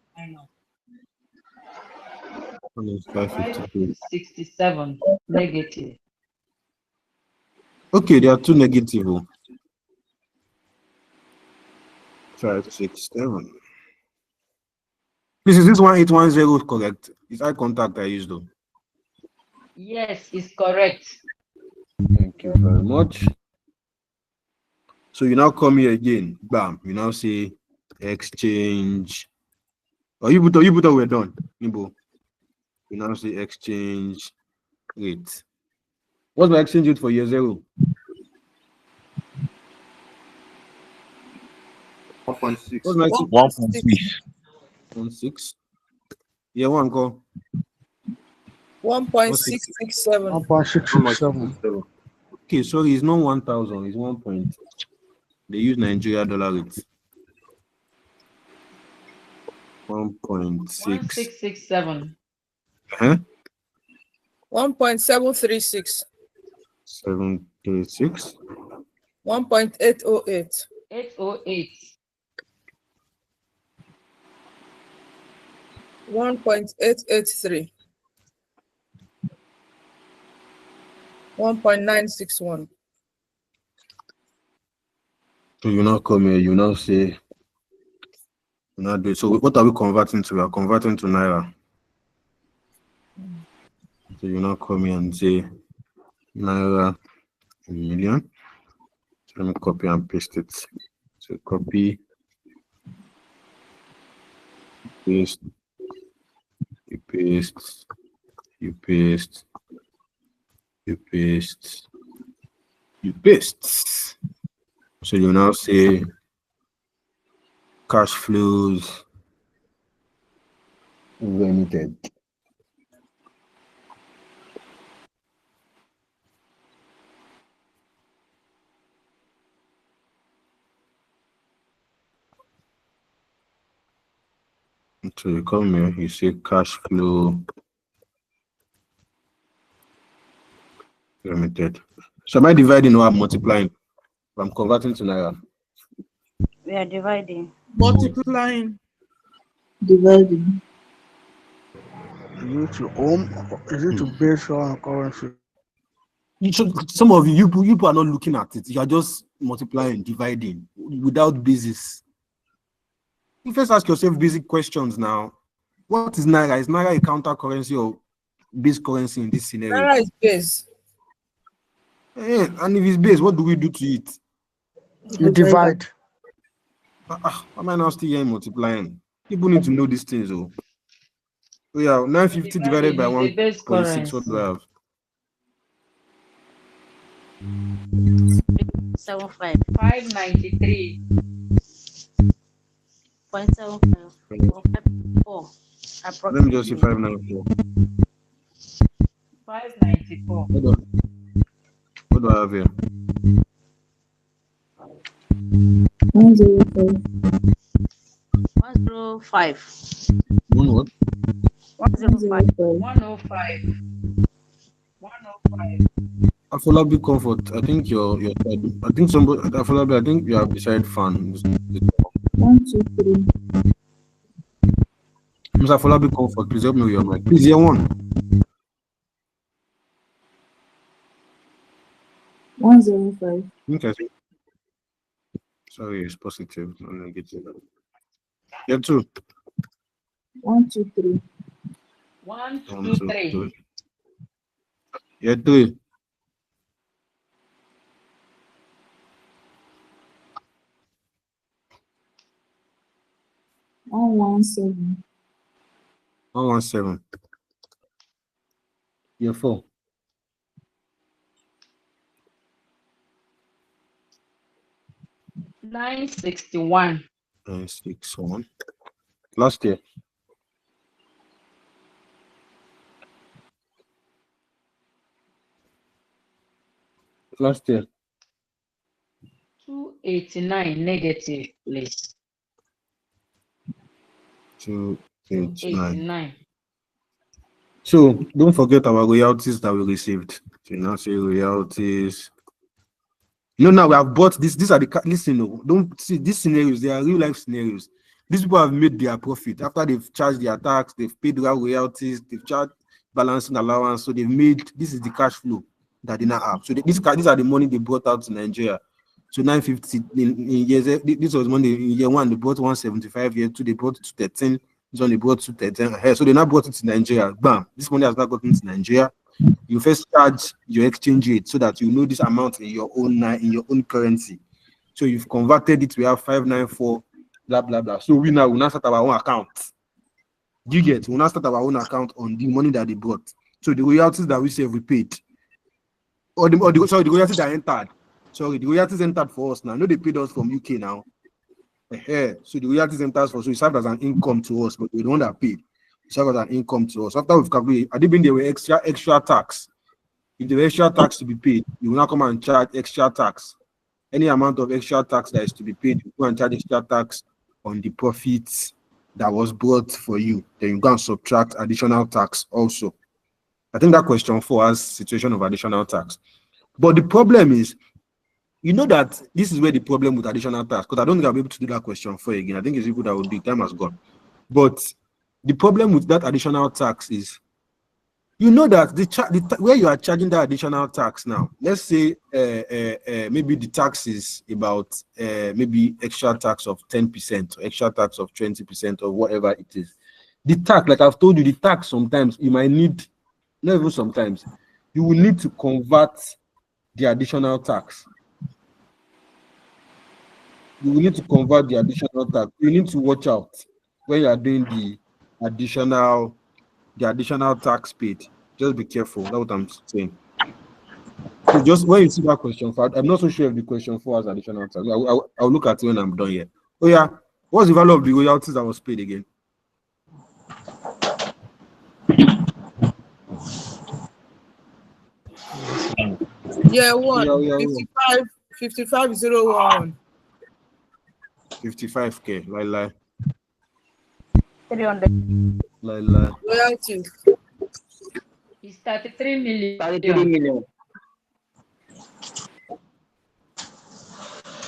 552. 567 negative. Okay, there are two negative. 567. Please, is this 1810 correct? Is eye contact I used though? Yes, it's correct. Thank you very much. So you now come here again. Bam. You now say exchange. Oh, you put we're done. Nimbo. You now say exchange rate. What's my exchange rate for year zero? 1.6. What's my 1.6. 1.6? Yeah, one go. 1.667. 1.667. 1.667. Okay, sorry, it's not 1,000. It's 1 point. They use Nigeria dollar rate. 1.6. 1667. Huh? 1.736. 736. 1.808. 808. 1.883. 1.961. So you now come here, you now say, you now do it. So what are we converting to? We are converting to Naira. So you now come here and say Naira a million. So let me copy and paste it. So copy, paste, you paste, you paste, you paste, you paste. So you now say cash flows limited. So you come here, you say cash flow limited. So am I dividing or I'm multiplying? I'm converting to Naira. We are dividing. Multiplying. Dividing. Is it to own? Is it to base on currency? Some of you are not looking at it. You are just multiplying, dividing without basis. You first ask yourself basic questions now. What is Naira? Is Naira a counter currency or base currency in this scenario? Naira is base. And if it's base, what do we do to it? You divide. Am I now still here multiplying? People need to know these things. Oh yeah, 950 divided by 1.6. What do I have? 75. 593. 0.75. Let me just say 594. 594. What do I have here? 105. 105. One what? 105. 105. 105. Afolabi Comfort. I think you're I think somebody Afolabi, I think you are beside fan. 1, 2, 3. Mr. Afolabi Comfort, please help me with your mic. Please, here one. 105. Okay. Sorry, it's positive, not negative. Yeah, 2. 1, 2, 3. 1, 1, 2, 2, 3. 3. Yeah, 3. 117. 117. Yeah, 4. 961. 961. Last year. Last year. 289 negative, please. 289. 89. So don't forget our royalties that we received. So now say royalties. You know, now we have bought this. These are the listen. No, don't see these scenarios. They are real life scenarios. These people have made their profit after they've charged their tax, they've paid their royalties, they've charged balancing allowance. So they've made this is the cash flow that they now have. So these are the money they brought out to Nigeria. So 950 in years. This was money in year one. They brought 175. Year two they brought it to 13. This one they brought to 13. So they now brought it to Nigeria. Bam! This money has now gotten to Nigeria. You first charge your exchange rate so that you know this amount in your own currency. So you've converted it. We have 594, blah blah blah. So we now start our own account. Do you get? We now start our own account on the money that they brought. So the royalties that we say we paid, the royalties that entered. Sorry, the royalties entered for us now. No, they paid us from UK now. So the royalties enters for, so it served as an income to us, but we don't have paid. It served as an income to us. After we've calculated, I didn't there were extra tax. If there were extra tax to be paid, you will now come and charge extra tax. Any amount of extra tax that is to be paid, you go and charge extra tax on the profits that was brought for you. Then you go and subtract additional tax also. I think that question 4 has situation of additional tax. But the problem is, you know that this is where the problem with additional tax, because I don't think I'll be able to do that question 4 again. I think it's people that would be, time has gone. But the problem with that additional tax is, you know that where you are charging that additional tax now, let's say maybe the tax is about maybe extra tax of 10% or extra tax of 20% or whatever it is. The tax, like I've told you, the tax sometimes you might need, not even sometimes, you will need to convert the additional tax. You will need to convert the additional tax. You need to watch out when you are doing the additional tax paid. Just be careful. That's what I'm saying. So just when you see that question 4, I'm not so sure if the question 4 has additional tax. I'll look at it when I'm done here. Oh yeah, what's the value of the royalties that was paid again? Yeah, one. 55,011. 55K. Lie. 300. Lie. Royalties. It's 33 million. 33 million.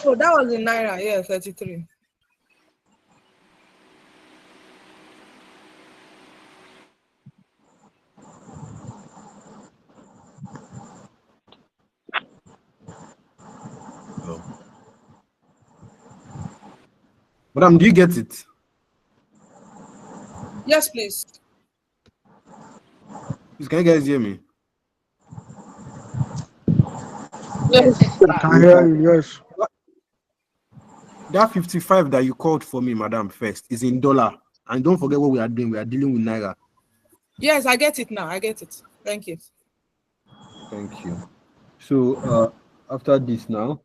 Oh, that was in Naira. Yeah, 33. No. Madam, do you get it? Yes, please. Please, can you guys hear me? Yes. I can hear you, yes. That 55 that you called for me, madam, first is in dollar. And don't forget what we are doing. We are dealing with Naira. Yes, I get it now. I get it. Thank you. Thank you. So after this now,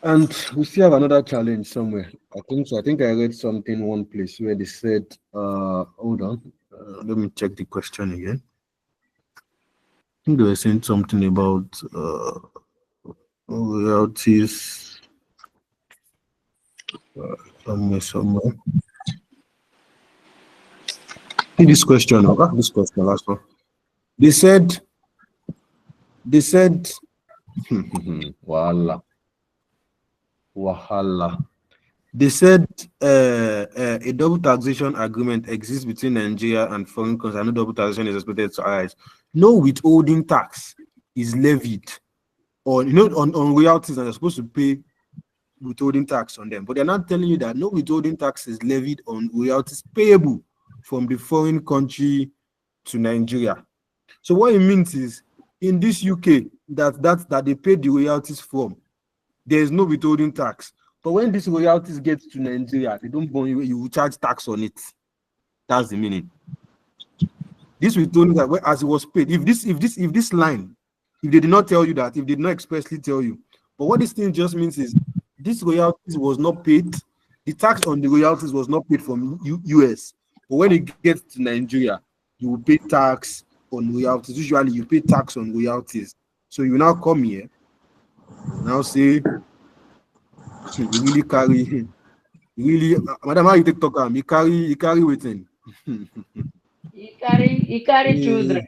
and we still have another challenge somewhere. I think so. I think I read something one place where they said, hold on, let me check the question again. I think they were saying something about royalties somewhere. This question, last one. They said, Wahala. They said a double taxation agreement exists between Nigeria and foreign countries. No double taxation is expected to arise. No withholding tax is levied on royalties, and you're supposed to pay withholding tax on them. But they're not telling you that no withholding tax is levied on royalties payable from the foreign country to Nigeria. So what it means is, in this UK that they pay the royalties from, there is no withholding tax. But when these royalties get to Nigeria, they don't burn you, you will charge tax on it. That's the meaning. This withholding that as it was paid, if this line, if they did not tell you that, if they did not expressly tell you, but what this thing just means is this royalties was not paid, the tax on the royalties was not paid from US. But when it gets to Nigeria, you will pay tax on royalties. Usually you pay tax on royalties. So you now come here, now say you Really, madam, how you take talk am? You carry waiting. He carry children.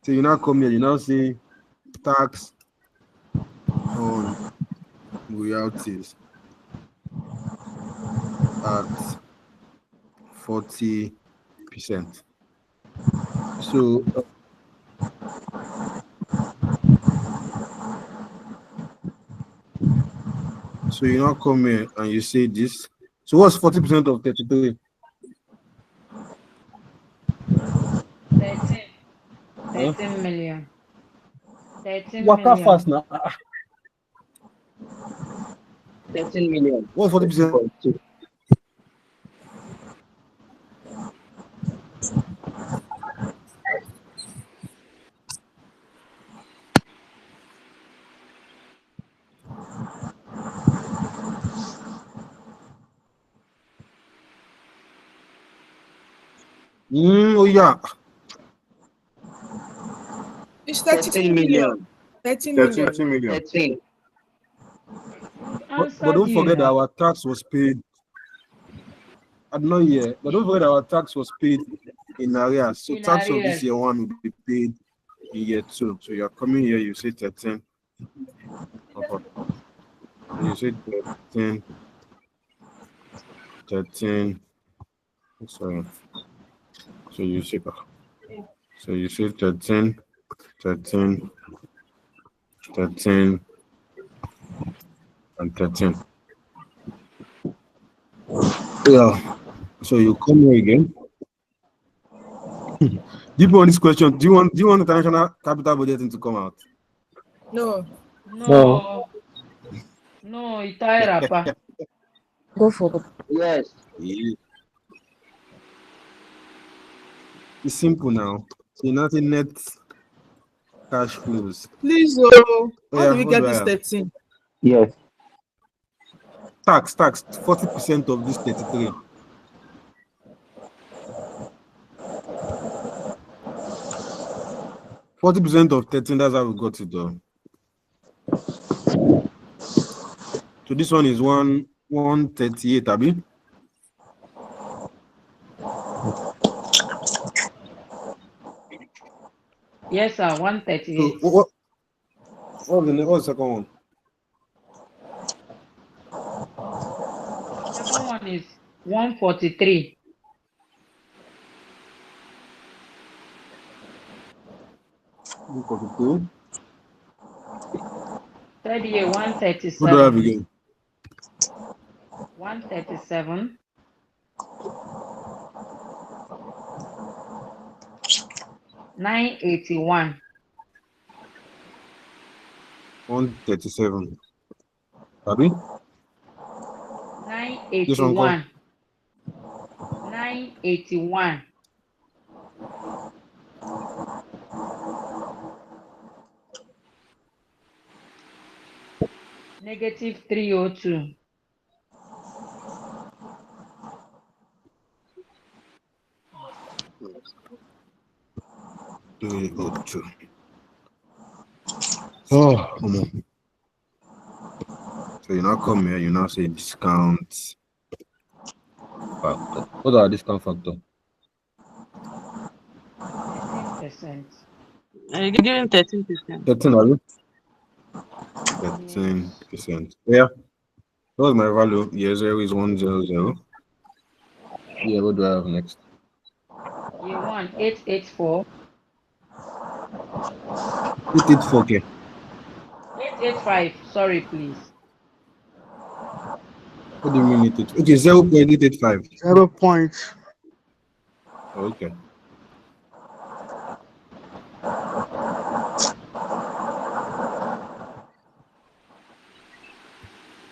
So you now come here, you now say tax on royalties at 40%. So you now come here and you say this. So what's 40% of 33? 13 million. 13 Waka million. fast now. 13 million. What's 40%? Oh yeah. It's 13 million. 13 million. 13 million. 13. But don't forget that our tax was paid. Not yet, but don't forget our tax was paid in arrears. So In tax of arrears. this year one will be paid in year 2. So you're coming here, you say 13. You say 13. 13. Sorry. So you say 13, 13, 13, and 13. Yeah. So you come here again. Do you want this question? Do you want the international capital budgeting to come out? No. No, Itairapa. Go for it. Yes. Yeah. It's simple now. So nothing net cash flows. Please, how do we get this 13? Yes. Tax 40% of this 33. %40 of 13, that's how we got it though. So this one is 138, Abi. Yes, sir, 138. So what's the second one? Second one is 143. Third year, 137. What do I have again? 137. 981. 137. Abi? 981. 981. Negative 302. Oh, come on. So you now come here, you now say discount factor. What are discount factor? 13%. You're giving 13%. 13, are you? 13%. Yeah. What's my value? Year 0 is 100. Yeah, what do I have next? Year 1, 884. 884, okay. 885. Sorry, please. What do you mean 885? Okay, 0.885. 0 point. Okay.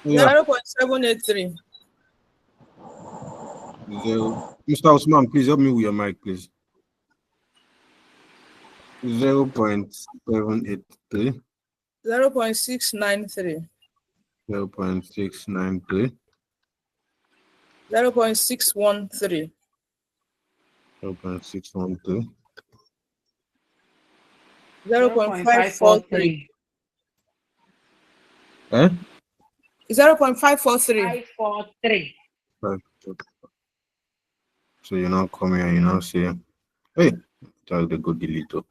Yeah. 0.783. Mr. Osman, please help me with your mic, please. 0.783. 0.693. 0.693. 0.613. 0.613. 0.543. Eh? 0.543. 543. Right. So you now come here, you now say, hey, that's the good delete. So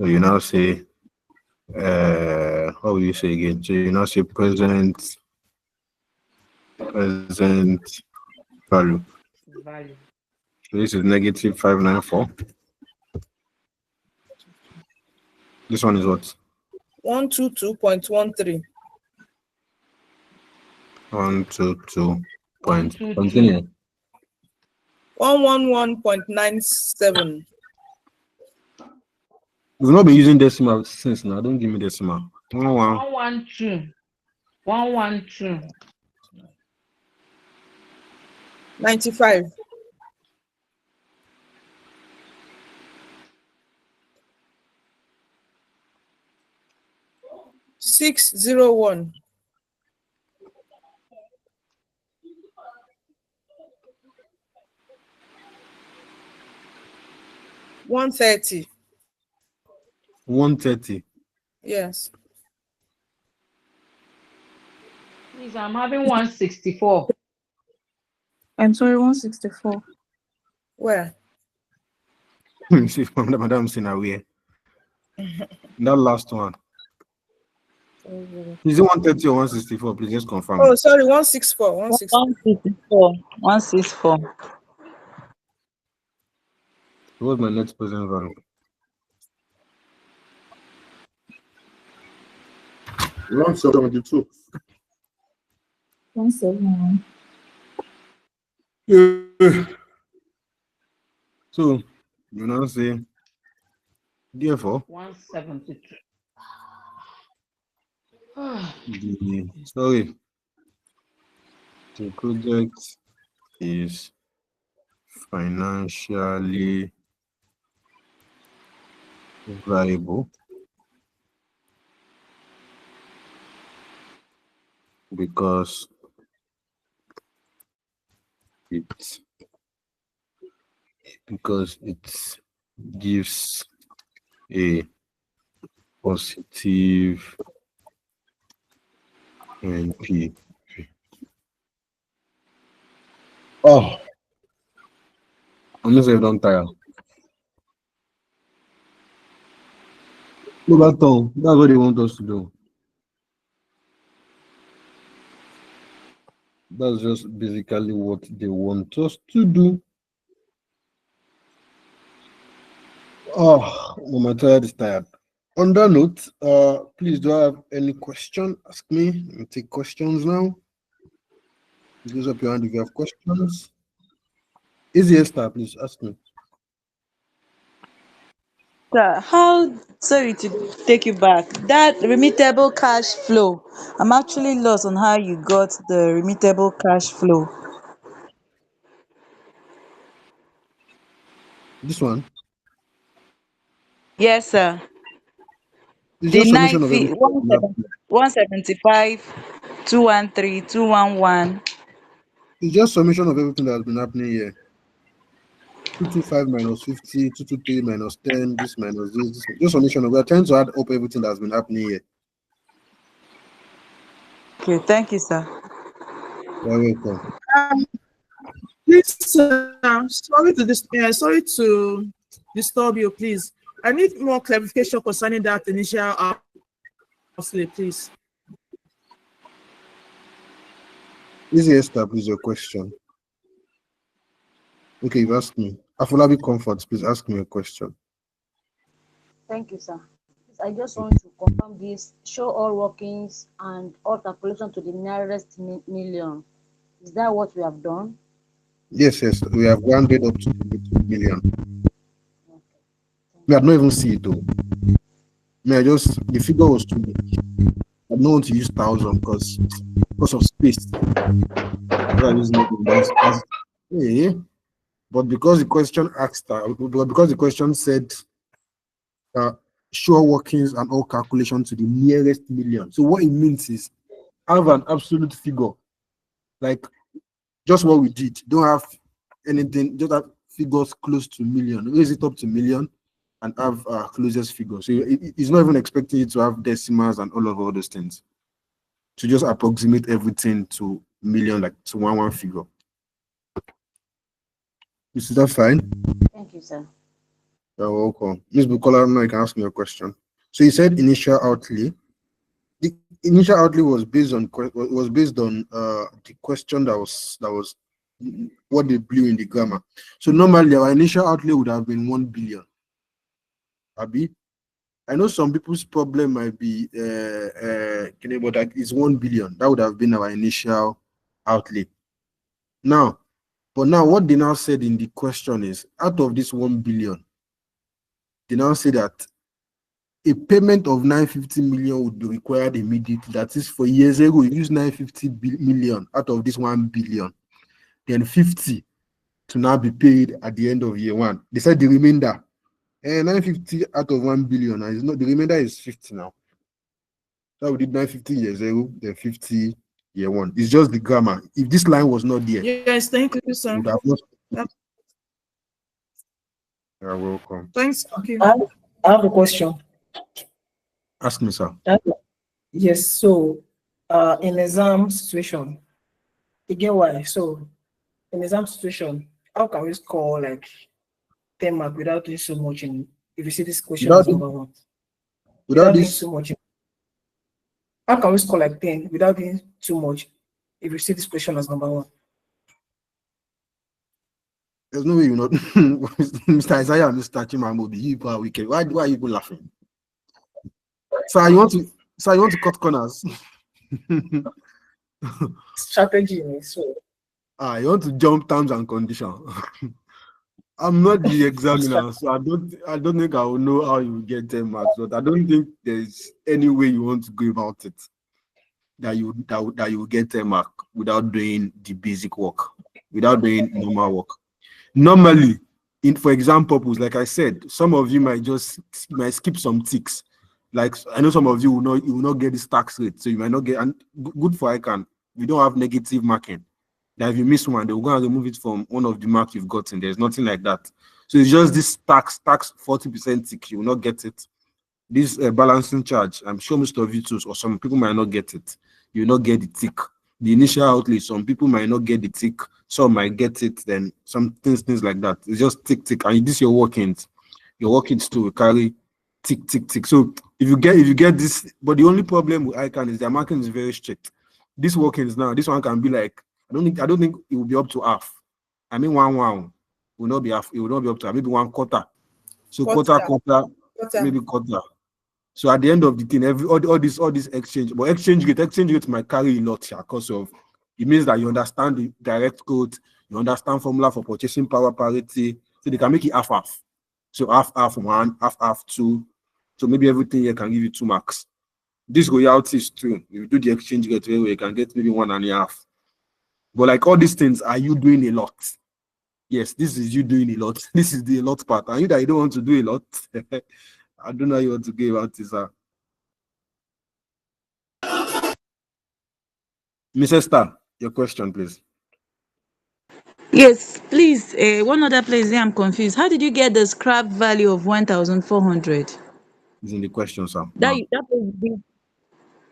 you now say, how will you say again? So you now say present value. Value. So this is negative 594. This one is what? 122.13. 122 point. 122. Continue. 111.97. We've not been using decimal since now. Don't give me decimal. 112. 112. 95. 601. 130. 130. Yes. Please, I'm having 164. I'm sorry, 164. Where? See, Madam Sinaway. That last one. Is it 130 or 164? Please just confirm. Oh, sorry, 164. 164. 164. What's my next present value? 172. 171. Yeah. So you now say, therefore, 172. sorry, the project is financially viable because it gives a positive NP. Oh, I'm not saying don't tire. No, that's all. That's what they want us to do. That's just basically what they want us to do. Oh, my tired is tired. On that note, please, do I have any question? Ask me. Let me take questions now. Raise up your hand if you have questions. Easy Esther, please ask me. Sorry to take you back. That remittable cash flow, I'm actually lost on how you got the remittable cash flow. This one? Yes, sir. It's The just summation nine of feet, everything. 175, 213, 211. It's just summation of everything that has been happening here. 225 minus 50, 223 minus 10, this minus this. Just summation of, we are trying to add up everything that has been happening here. Okay, thank you, sir. You're welcome. Please, sorry to disturb you, please. I need more clarification concerning that initial outlay, please. Easy establish your question. Okay, you've asked me. Afolabi Comfort, please ask me a question. Thank you, sir. I just want to confirm this. Show all workings and all calculation to the nearest million. Is that what we have done? Yes, we have rounded up to 2 million. We had not even seen it though. The figure was too big. I don't want to use 1,000 because of space. But because the question asked, because the question said, show workings and all calculation to the nearest million. So what it means is have an absolute figure, like just what we did. Don't have anything, just have figures close to million. Raise it up to million and have closest figure. So it's not even expecting you to have decimals and all of all those things. to just approximate everything to million, like to one figure. Is that fine? Thank you, sir. You're welcome. Ms. Bukola, now you can ask me a question. So you said initial outlay. The initial outlay was based on the question that was what they blew in the grammar. So normally our initial outlay would have been 1 billion. Abi, I know some people's problem might be but that is 1 billion. That would have been our initial outlay. Now, but now what they now said in the question is, out of this 1 billion, they now say that a payment of 950 million would be required immediately. That is, for years ago, you use 950 million out of this 1 billion, then 50 to now be paid at the end of year one. They said the remainder, 950 out of 1 billion, is not the remainder is 50 now. So we did 950 years ago, then 50 year one. It's just the grammar. If this line was not there, Yes, thank you, sir. would have not. You're welcome. Thanks. Okay. I have a question. Ask me, sir. Yes, so in exam situation, again, why? So in exam situation, how can we score like 10 marks without doing so much in, if you see this question as number one? Without doing so much. How can we score like 10 without doing too much if you see this question as number one? There's no way you're not Mr. Isaiah and Mr. Chimamobi. You are wicked. Why are you laughing? So you want to cut corners? Strategy, so you want to jump terms and conditions. I'm not the examiner, so I don't think I will know how you get 10 marks, but I don't think there's any way you want to go about it that you will get 10 marks without doing the basic work, without doing normal work. Normally, for exam purpose, like I said, some of you might skip some ticks. Like I know some of you will not get this tax rate, so you might not get. And good for ICANN, we don't have negative marking. That if you miss one, they will go and remove it from one of the marks you've gotten. There's nothing like that. So it's just this tax 40% tick. You will not get it. This balancing charge, I'm sure most of you too, or some people might not get it. You will not get the tick. The initial outlay, some people might not get the tick. Some might get it. Then some things like that. It's just tick. And this your workings. Your workings too will carry tick. So if you get this, but the only problem with ICANN is their marking is very strict. This workings now, this one can be like, I don't think it will be up to half. I mean, one will not be half. It will not be up to half, maybe 1/4. So quarter, maybe quarter. So at the end of the thing, all this exchange, but exchange rate might carry a lot here because of it means that you understand the direct code, you understand formula for purchasing power parity, so they can make it half. So half one, half two. So maybe everything here can give you 2 marks. This royalties too. If you do the exchange rate where you can get maybe 1.5. But like all these things, are you doing a lot? Yes, this is you doing a lot. This is the a lot part. And you that you don't want to do a lot, I don't know how you want to go about this, sir. Mrs. Star, your question, please. Yes, please. One other place there I'm confused. How did you get the scrap value of 1,400? It's in the question, sir. That was big.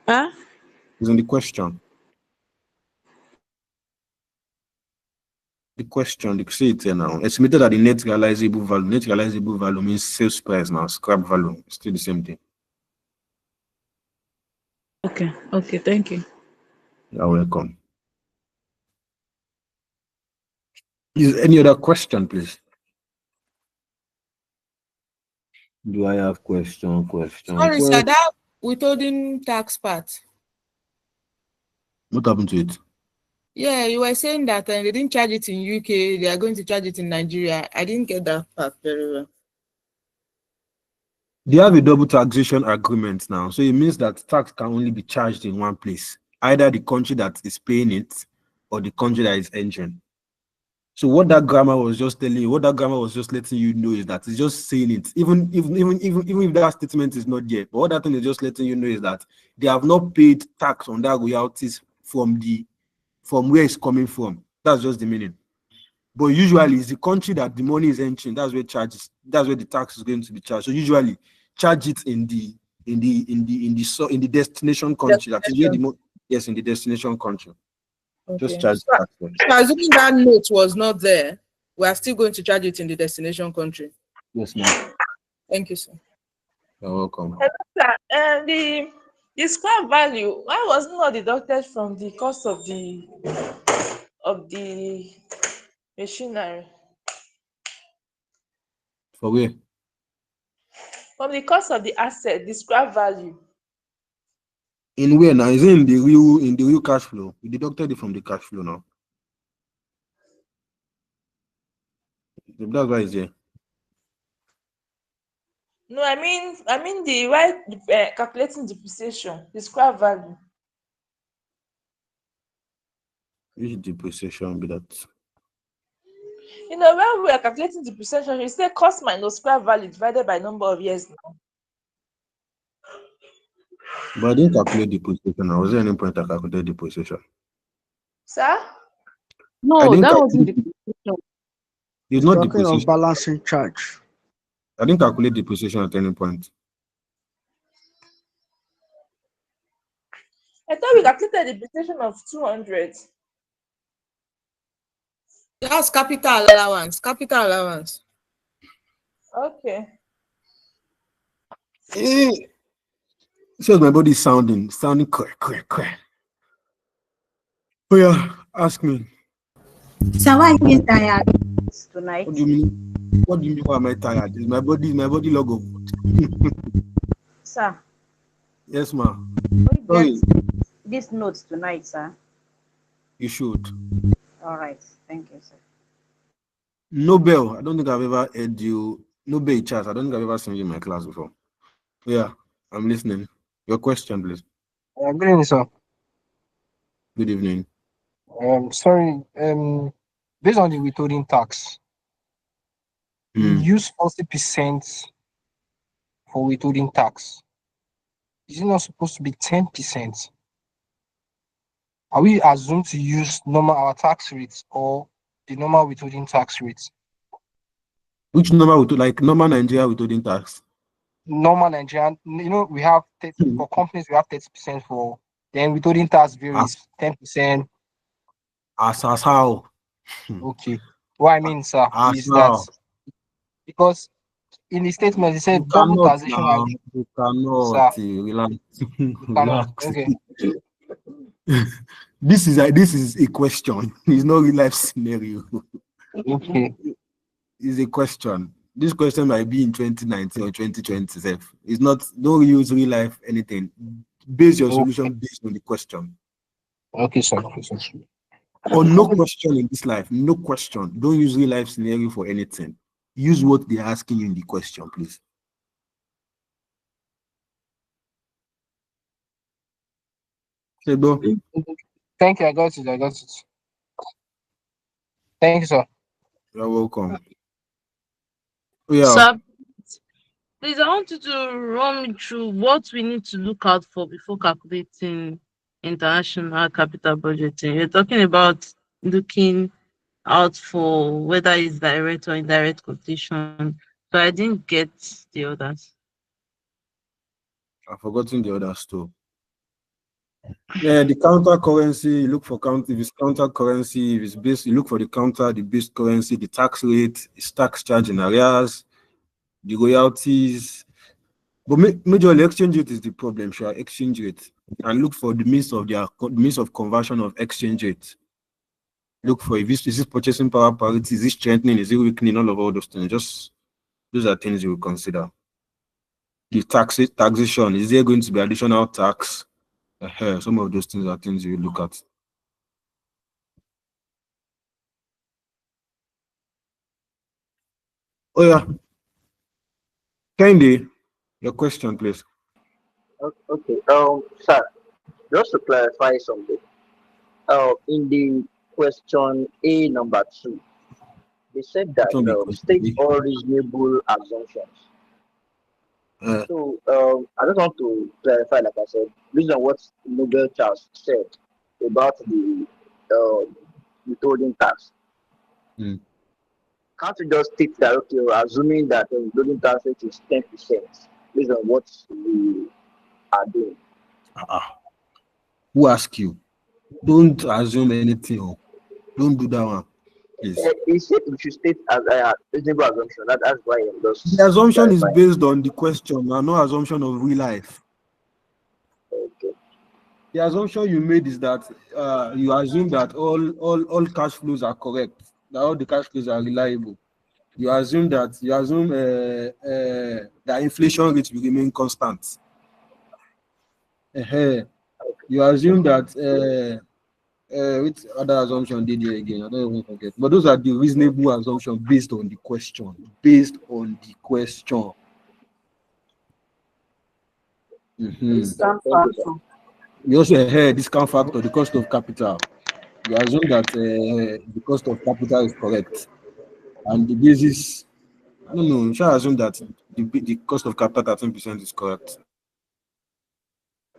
Huh? It's in the question. The question, they say it here now. Estimated at the net realizable value. Net realizable value means sales price now. Scrap value. It's still the same thing. Okay, thank you. You're welcome. Is any other question, please? Do I have question? Sorry, sir, that withholding tax part. What happened to it? Yeah, you were saying that they didn't charge it in UK, they are going to charge it in Nigeria. I didn't get that part very well. They have a double taxation agreement now. So it means that tax can only be charged in one place, either the country that is paying it or the country that is entering. So what that grammar was just telling you, what that grammar was just letting you know is that it's just saying it, even if that statement is not there. But what that thing is just letting you know is that they have not paid tax on that royalties from where it's coming from. That's just the meaning. But usually it's the country that the money is entering. That's where the tax is going to be charged. So usually charge it in the destination country. That is where the Yes, in the destination country. Just Okay. charge So, the tax there. so assuming that note was not there, we are still going to charge it in the destination country. Yes, ma'am. Thank you, sir. You're welcome. Hello, sir. The scrap value, why was it not deducted from the cost of the machinery? For where? From the cost of the asset, the scrap value. In where now? Is it in the real cash flow? We deducted it from the cash flow now. That's why it's here. No, I mean the why calculating depreciation, the scrap value. Which depreciation be that? You know, when we are calculating depreciation, you say cost minus scrap value divided by number of years now. But I didn't calculate depreciation. Was there any point I calculated depreciation? Sir? I No, didn't that wasn't calculate. depreciation. It's not Talking of depreciation. balancing charge. I didn't calculate depreciation at any point. I thought we calculated depreciation of 200. That's capital allowance. Capital allowance. Okay. So my body is sounding crack. Oh yeah, ask me. So why are you tired tonight? What do you mean? What do you mean? Why am I tired? Is my body logo? Sir, Yes, ma'am. we Sorry, get this note tonight, sir. you should. All right. Thank you, sir. Nobel. I don't think I've ever heard you. Nobel chat. I don't think I've ever seen you in my class before. Yeah, I'm listening. Your question, please. Good evening, sir. Good evening. Sorry. Based on the withholding tax, we use 40% for withholding tax. Is it not supposed to be 10%? Are we assumed to use our tax rates or the normal withholding tax rates? Which number would like normal Nigeria withholding tax? Normal Nigerian, we have for companies we have 30% for. Then withholding tax varies 10%. As how? Okay. What I mean, sir, is that because in the statement it said double taxation. You cannot. Sir, Relax. Relax. Okay. This is a question. It's not real life scenario. Okay. It's a question. This question might be in 2019 or 2020. It's not. Don't use real life anything. Base your solution based on the question. Okay, sir. Or no question in this life. No question. Don't use real life scenario for anything. Use what they're asking you in the question, please. Thank you. I got it. Thank you, sir. You're welcome. Yeah. Sir, please, I want you to run me through what we need to look out for before calculating international capital budgeting. You're talking about looking out for whether it's direct or indirect quotation. So I didn't get the others. I've forgotten the others too. Yeah, the counter currency, you look for if it's counter currency, if it's base, you look for the base currency, the tax rate, its tax charge in arrears, the royalties. But majorly exchange rate is the problem, sure. Exchange rate. And look for the means of conversion of exchange rate. Look for is this purchasing power parity, is this strengthening, is it weakening, all those things. Just those are things you will consider. The taxation, is there going to be additional tax? Some of those things are things you look at. Oh yeah. Candy, your question, please. Okay. Sir, just to clarify something. In the question A number 2, they said that state all reasonable assumptions. So I just want to clarify, like I said, based on what Nobel Charles said about the withholding tax. Can't you just state that, okay, assuming that the withholding tax rate is 10% based on what we are doing? Who ask you? Don't assume anything. Oh. Don't do that one. Please. He said we should state as a reasonable assumption. That's why I'm just The assumption is clarifying. based on the question and no assumption of real life. Okay. The assumption you made is that you assume that all cash flows are correct, that all the cash flows are reliable. You assume that the inflation rate will remain constant. You assume that which other assumption did you again? I don't even forget. But those are the reasonable assumptions based on the question. Based on the question. Discount factor. You also discount factor, the cost of capital. You assume that the cost of capital is correct, and the basis. I don't know. You should assume that the cost of capital 13% is correct.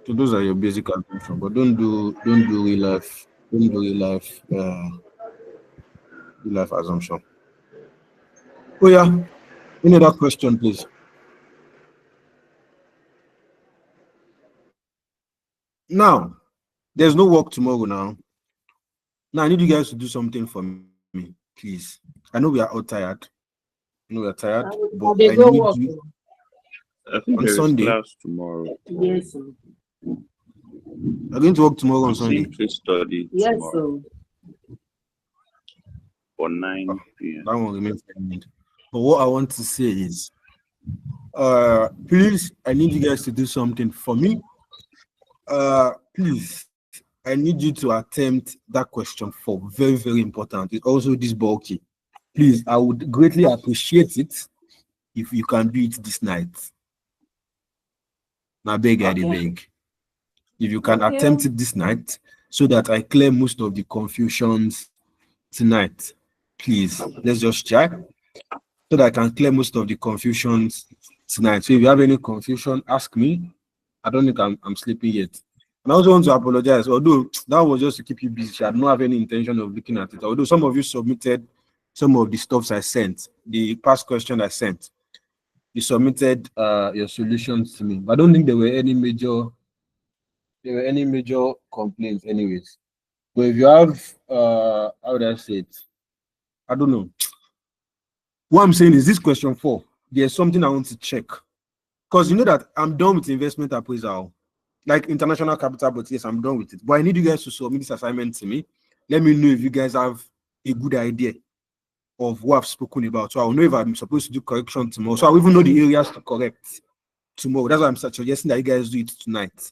So those are your basic assumptions, but don't do real life. Don't do real life assumption. Oh yeah. Any other question, please? Now, there's no work tomorrow now. Now I need you guys to do something for me, please. I know we are all tired. I know we are tired, but I need you I think on there is Sunday. class tomorrow. Yes, sir. I'm going to work tomorrow on Sunday. Case study Yes, tomorrow sir. for 9 p.m. That one remains pending. But what I want to say is, please, I need you guys to do something for me. Please, I need you to attempt that question 4. Very, very important. It's also this bulky. Please, I would greatly appreciate it if you can do it this night. Now, beg, I beg. If you can attempt it this night, so that I clear most of the confusions tonight. Please, let's just try, so that I can clear most of the confusions tonight. So if you have any confusion, ask me. I don't think I'm sleeping yet. And I also want to apologize, although that was just to keep you busy. I don't have any intention of looking at it. Although some of you submitted some of the stuffs I sent, the past question I sent, you submitted your solutions to me. But I don't think there were any major complaints anyways. But if you have how would I say it? I don't know. What I'm saying is this question 4, there's something I want to check. Because you know that I'm done with investment appraisal. Like international capital, but yes, I'm done with it. But I need you guys to submit this assignment to me. Let me know if you guys have a good idea of what I've spoken about. So I'll know if I'm supposed to do correction tomorrow. So I'll even know the areas to correct tomorrow. That's why I'm suggesting that you guys do it tonight.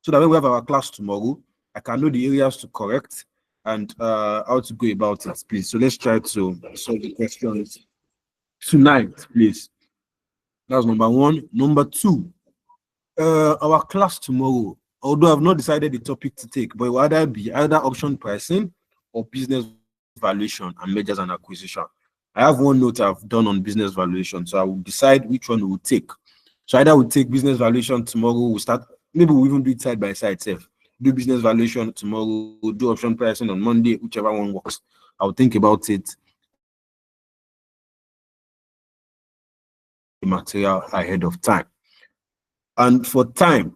So that when we have our class tomorrow, I can know the areas to correct and how to go about it, please. So let's try to solve the questions tonight, please. That's number 1. Number 2, our class tomorrow, although I've not decided the topic to take, but it will either be option pricing or business valuation and mergers and acquisition. I have one note I've done on business valuation, so I will decide which one we will take. So either we'll take business valuation tomorrow, we'll start, maybe we'll even do it side by side itself. Do business valuation tomorrow, we'll do option pricing on Monday, whichever one works. I'll think about it. Material ahead of time. And for time,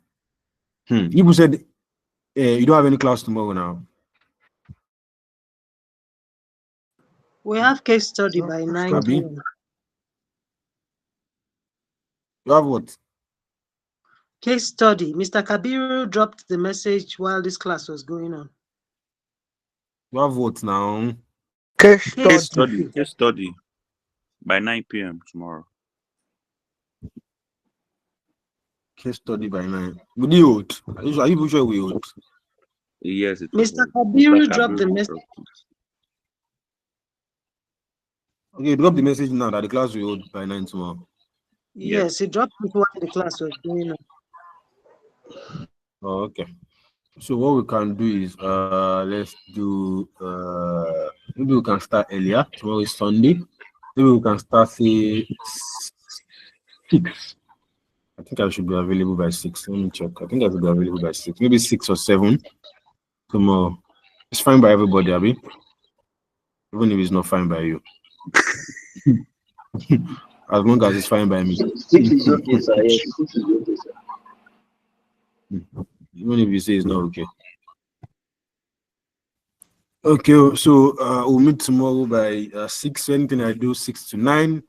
you said you don't have any class tomorrow now. We have case study by 9 p.m. You have what? Case study. Mr. Kabiru dropped the message while this class was going on. You have what now? Case study by 9 p.m. tomorrow. Case study by 9. Will you hold? Are you sure we hold? Yes, it Mr. Kabiru dropped the message. Okay, drop the message now that the class will hold by 9 tomorrow. Yes, he dropped it while the class was going on. Oh, okay. So what we can do is let's do maybe we can start earlier. Tomorrow is Sunday. Maybe we can start say 6. I think I should be available by 6. Let me check. I think I should be available by 6. Maybe 6 or 7 tomorrow. It's fine by everybody, Abby. Even if it's not fine by you. As long as it's fine by me. 6 is okay, sir. Yes, 6 is okay, sir. Even if you say it's not okay. Okay, so we'll meet tomorrow by 6. Anything I do 6 to 9,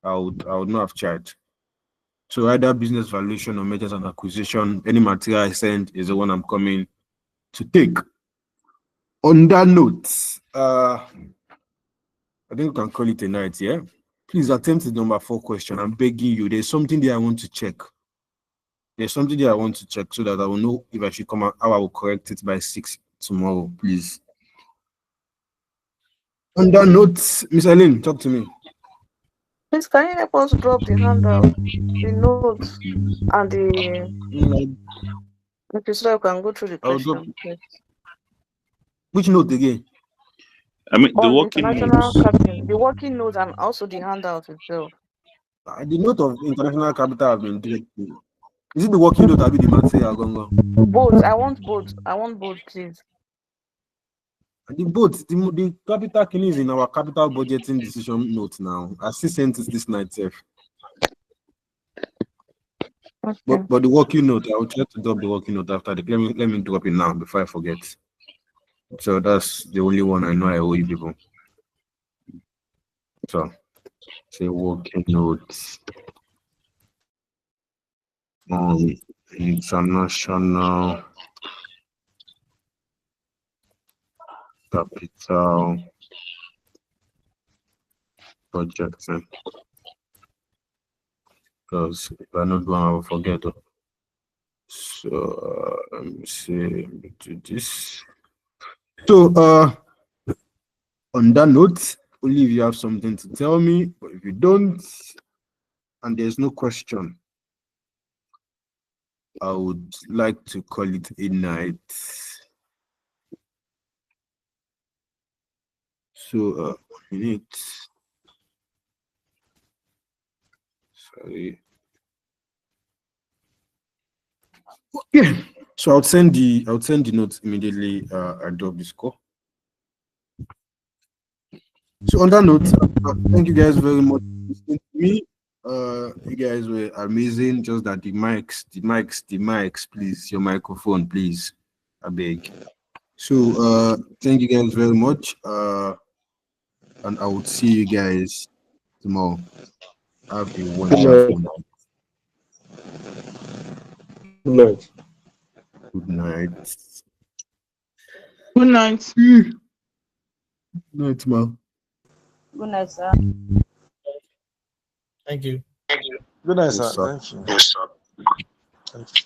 I would not have charged. So either business valuation or mergers and acquisition, any material I send is the one I'm coming to take. On that note, I think we can call it a night, yeah? Please attempt the number 4 question. I'm begging you. There's something there I want to check. There's something there I want to check so that I will know if I should come out, how I will correct it by 6 tomorrow, please. On that note, Miss Eileen, talk to me. Please, can you help us drop the handout, the notes, and the okay, so I can go through the I'll drop. question, please. Which note again? I mean, the On the working international notes. capital, the working notes, and also the handout itself. The note of international capital have been directed. Is it the working note or the material? Both. I want both. I want both, please. The both, the capital killing is in our capital budgeting decision note now. I still sent it this night, Sef. Okay. But the working note, I will try to drop the working note after the. Let me drop it now before I forget. So that's the only one I know I owe you people. So, say working notes on international capital budgeting. Because if I not one, I will forget. So let me see. Do this. So on that note, only if you have something to tell me, but if you don't, and there's no question, I would like to call it a night. So 1 minute. Sorry. Okay. So I'll send the notes immediately. I drop this call. So on that note, thank you guys very much for listening to me. You guys were amazing. Just that the mics, please, your microphone, please. I beg. So thank you guys very much. And I will see you guys tomorrow. Have a wonderful night. Good night. Good night. Good night. Good night, ma. Good night, sir. Thank you. Good night, Yes, sir. sir. Thank you. Yes, sir. Thank you.